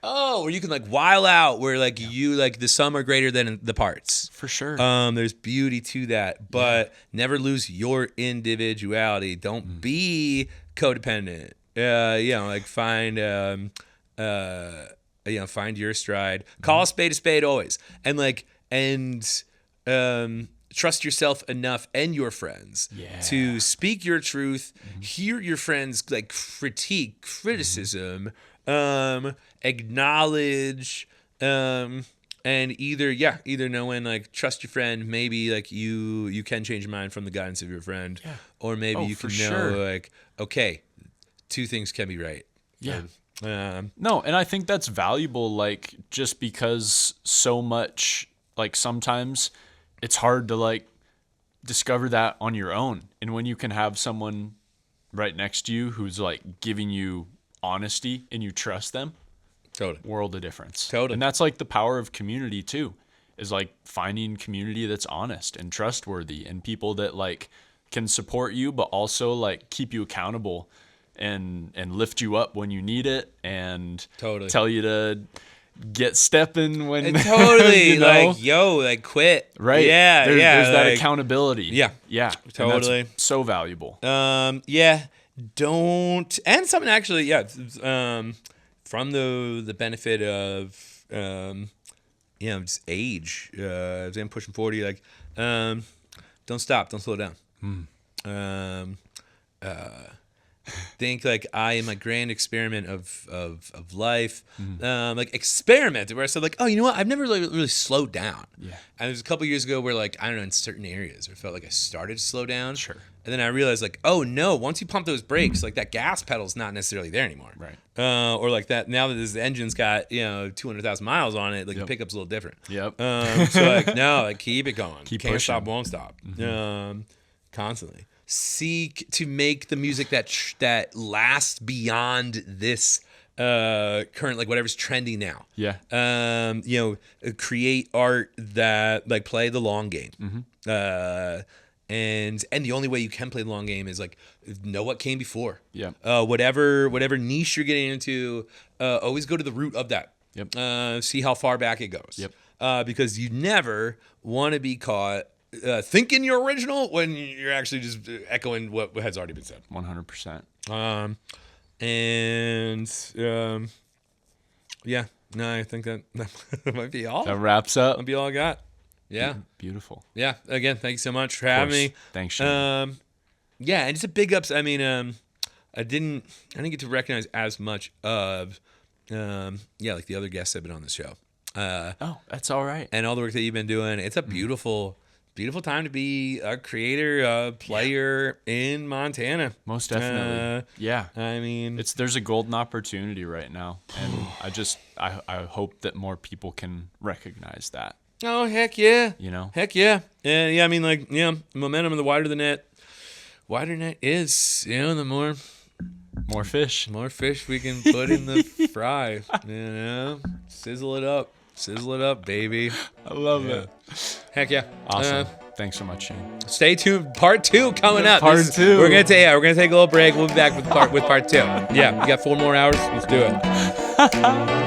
Oh, where you can like while out, where like you like the sum are greater than the parts. For sure. There's beauty to that, but never lose your individuality. Don't be codependent. Like find find your stride. Call a spade always, and trust yourself enough and your friends to speak your truth, hear your friends like criticism, acknowledge, and either knowing like trust your friend, maybe like you can change your mind from the guidance of your friend, or maybe you can know like, okay, two things can be right. No, and I think that's valuable, like, just because so much, like, sometimes it's hard to like discover that on your own, and when you can have someone right next to you who's like giving you honesty and you trust them, world of difference. And that's like the power of community too, is like finding community that's honest and trustworthy, and people that like can support you but also like keep you accountable and lift you up when you need it, and tell you to get stepping when you know? Like, yo, like quit. Right. There's like, that accountability. Yeah. Totally. And that's so valuable. Don't, and something actually, from the benefit of just age, as I'm pushing 40, like don't stop, don't slow down. Think like I, in my grand experiment of life, like experimented where I said like, oh, you know what? I've never really slowed down. And there's a couple years ago where like, I don't know, in certain areas where I felt like I started to slow down. Sure. And then I realized like, oh no, once you pump those brakes, like that gas pedal's not necessarily there anymore. Right. Or like that, now that the engine's got, 200,000 miles on it, like the pickup's a little different. Yep. So like, no, like keep it going. Keep Can't pushing. stop, won't stop. Constantly. Seek to make the music that lasts beyond this current, like whatever's trendy now. Create art that like play the long game. And the only way you can play the long game is like know what came before. Whatever niche you're getting into, always go to the root of that. See how far back it goes. Because you never want to be caught thinking you're original when you're actually just echoing what has already been said. 100%. I think that might be all. That wraps up. That'll be all I got. Beautiful. Again, thank you so much for having me. Thanks, Shane. And just a big ups. I mean, I didn't get to recognize as much of like the other guests that have been on the show. That's all right. And all the work that you've been doing. It's a beautiful time to be a creator, a player in Montana. Most definitely. I mean, there's a golden opportunity right now, and I hope that more people can recognize that. Oh, heck yeah. Heck yeah. And I mean, like, momentum, the wider the net is, the more fish we can put in the fry, sizzle it up, baby. I love it. Heck yeah. Awesome. Thanks so much, Shane. Stay tuned. Part 2 coming up. Part 2. We're gonna take a little break. We'll be back with part 2. We got 4 more hours. Let's do it.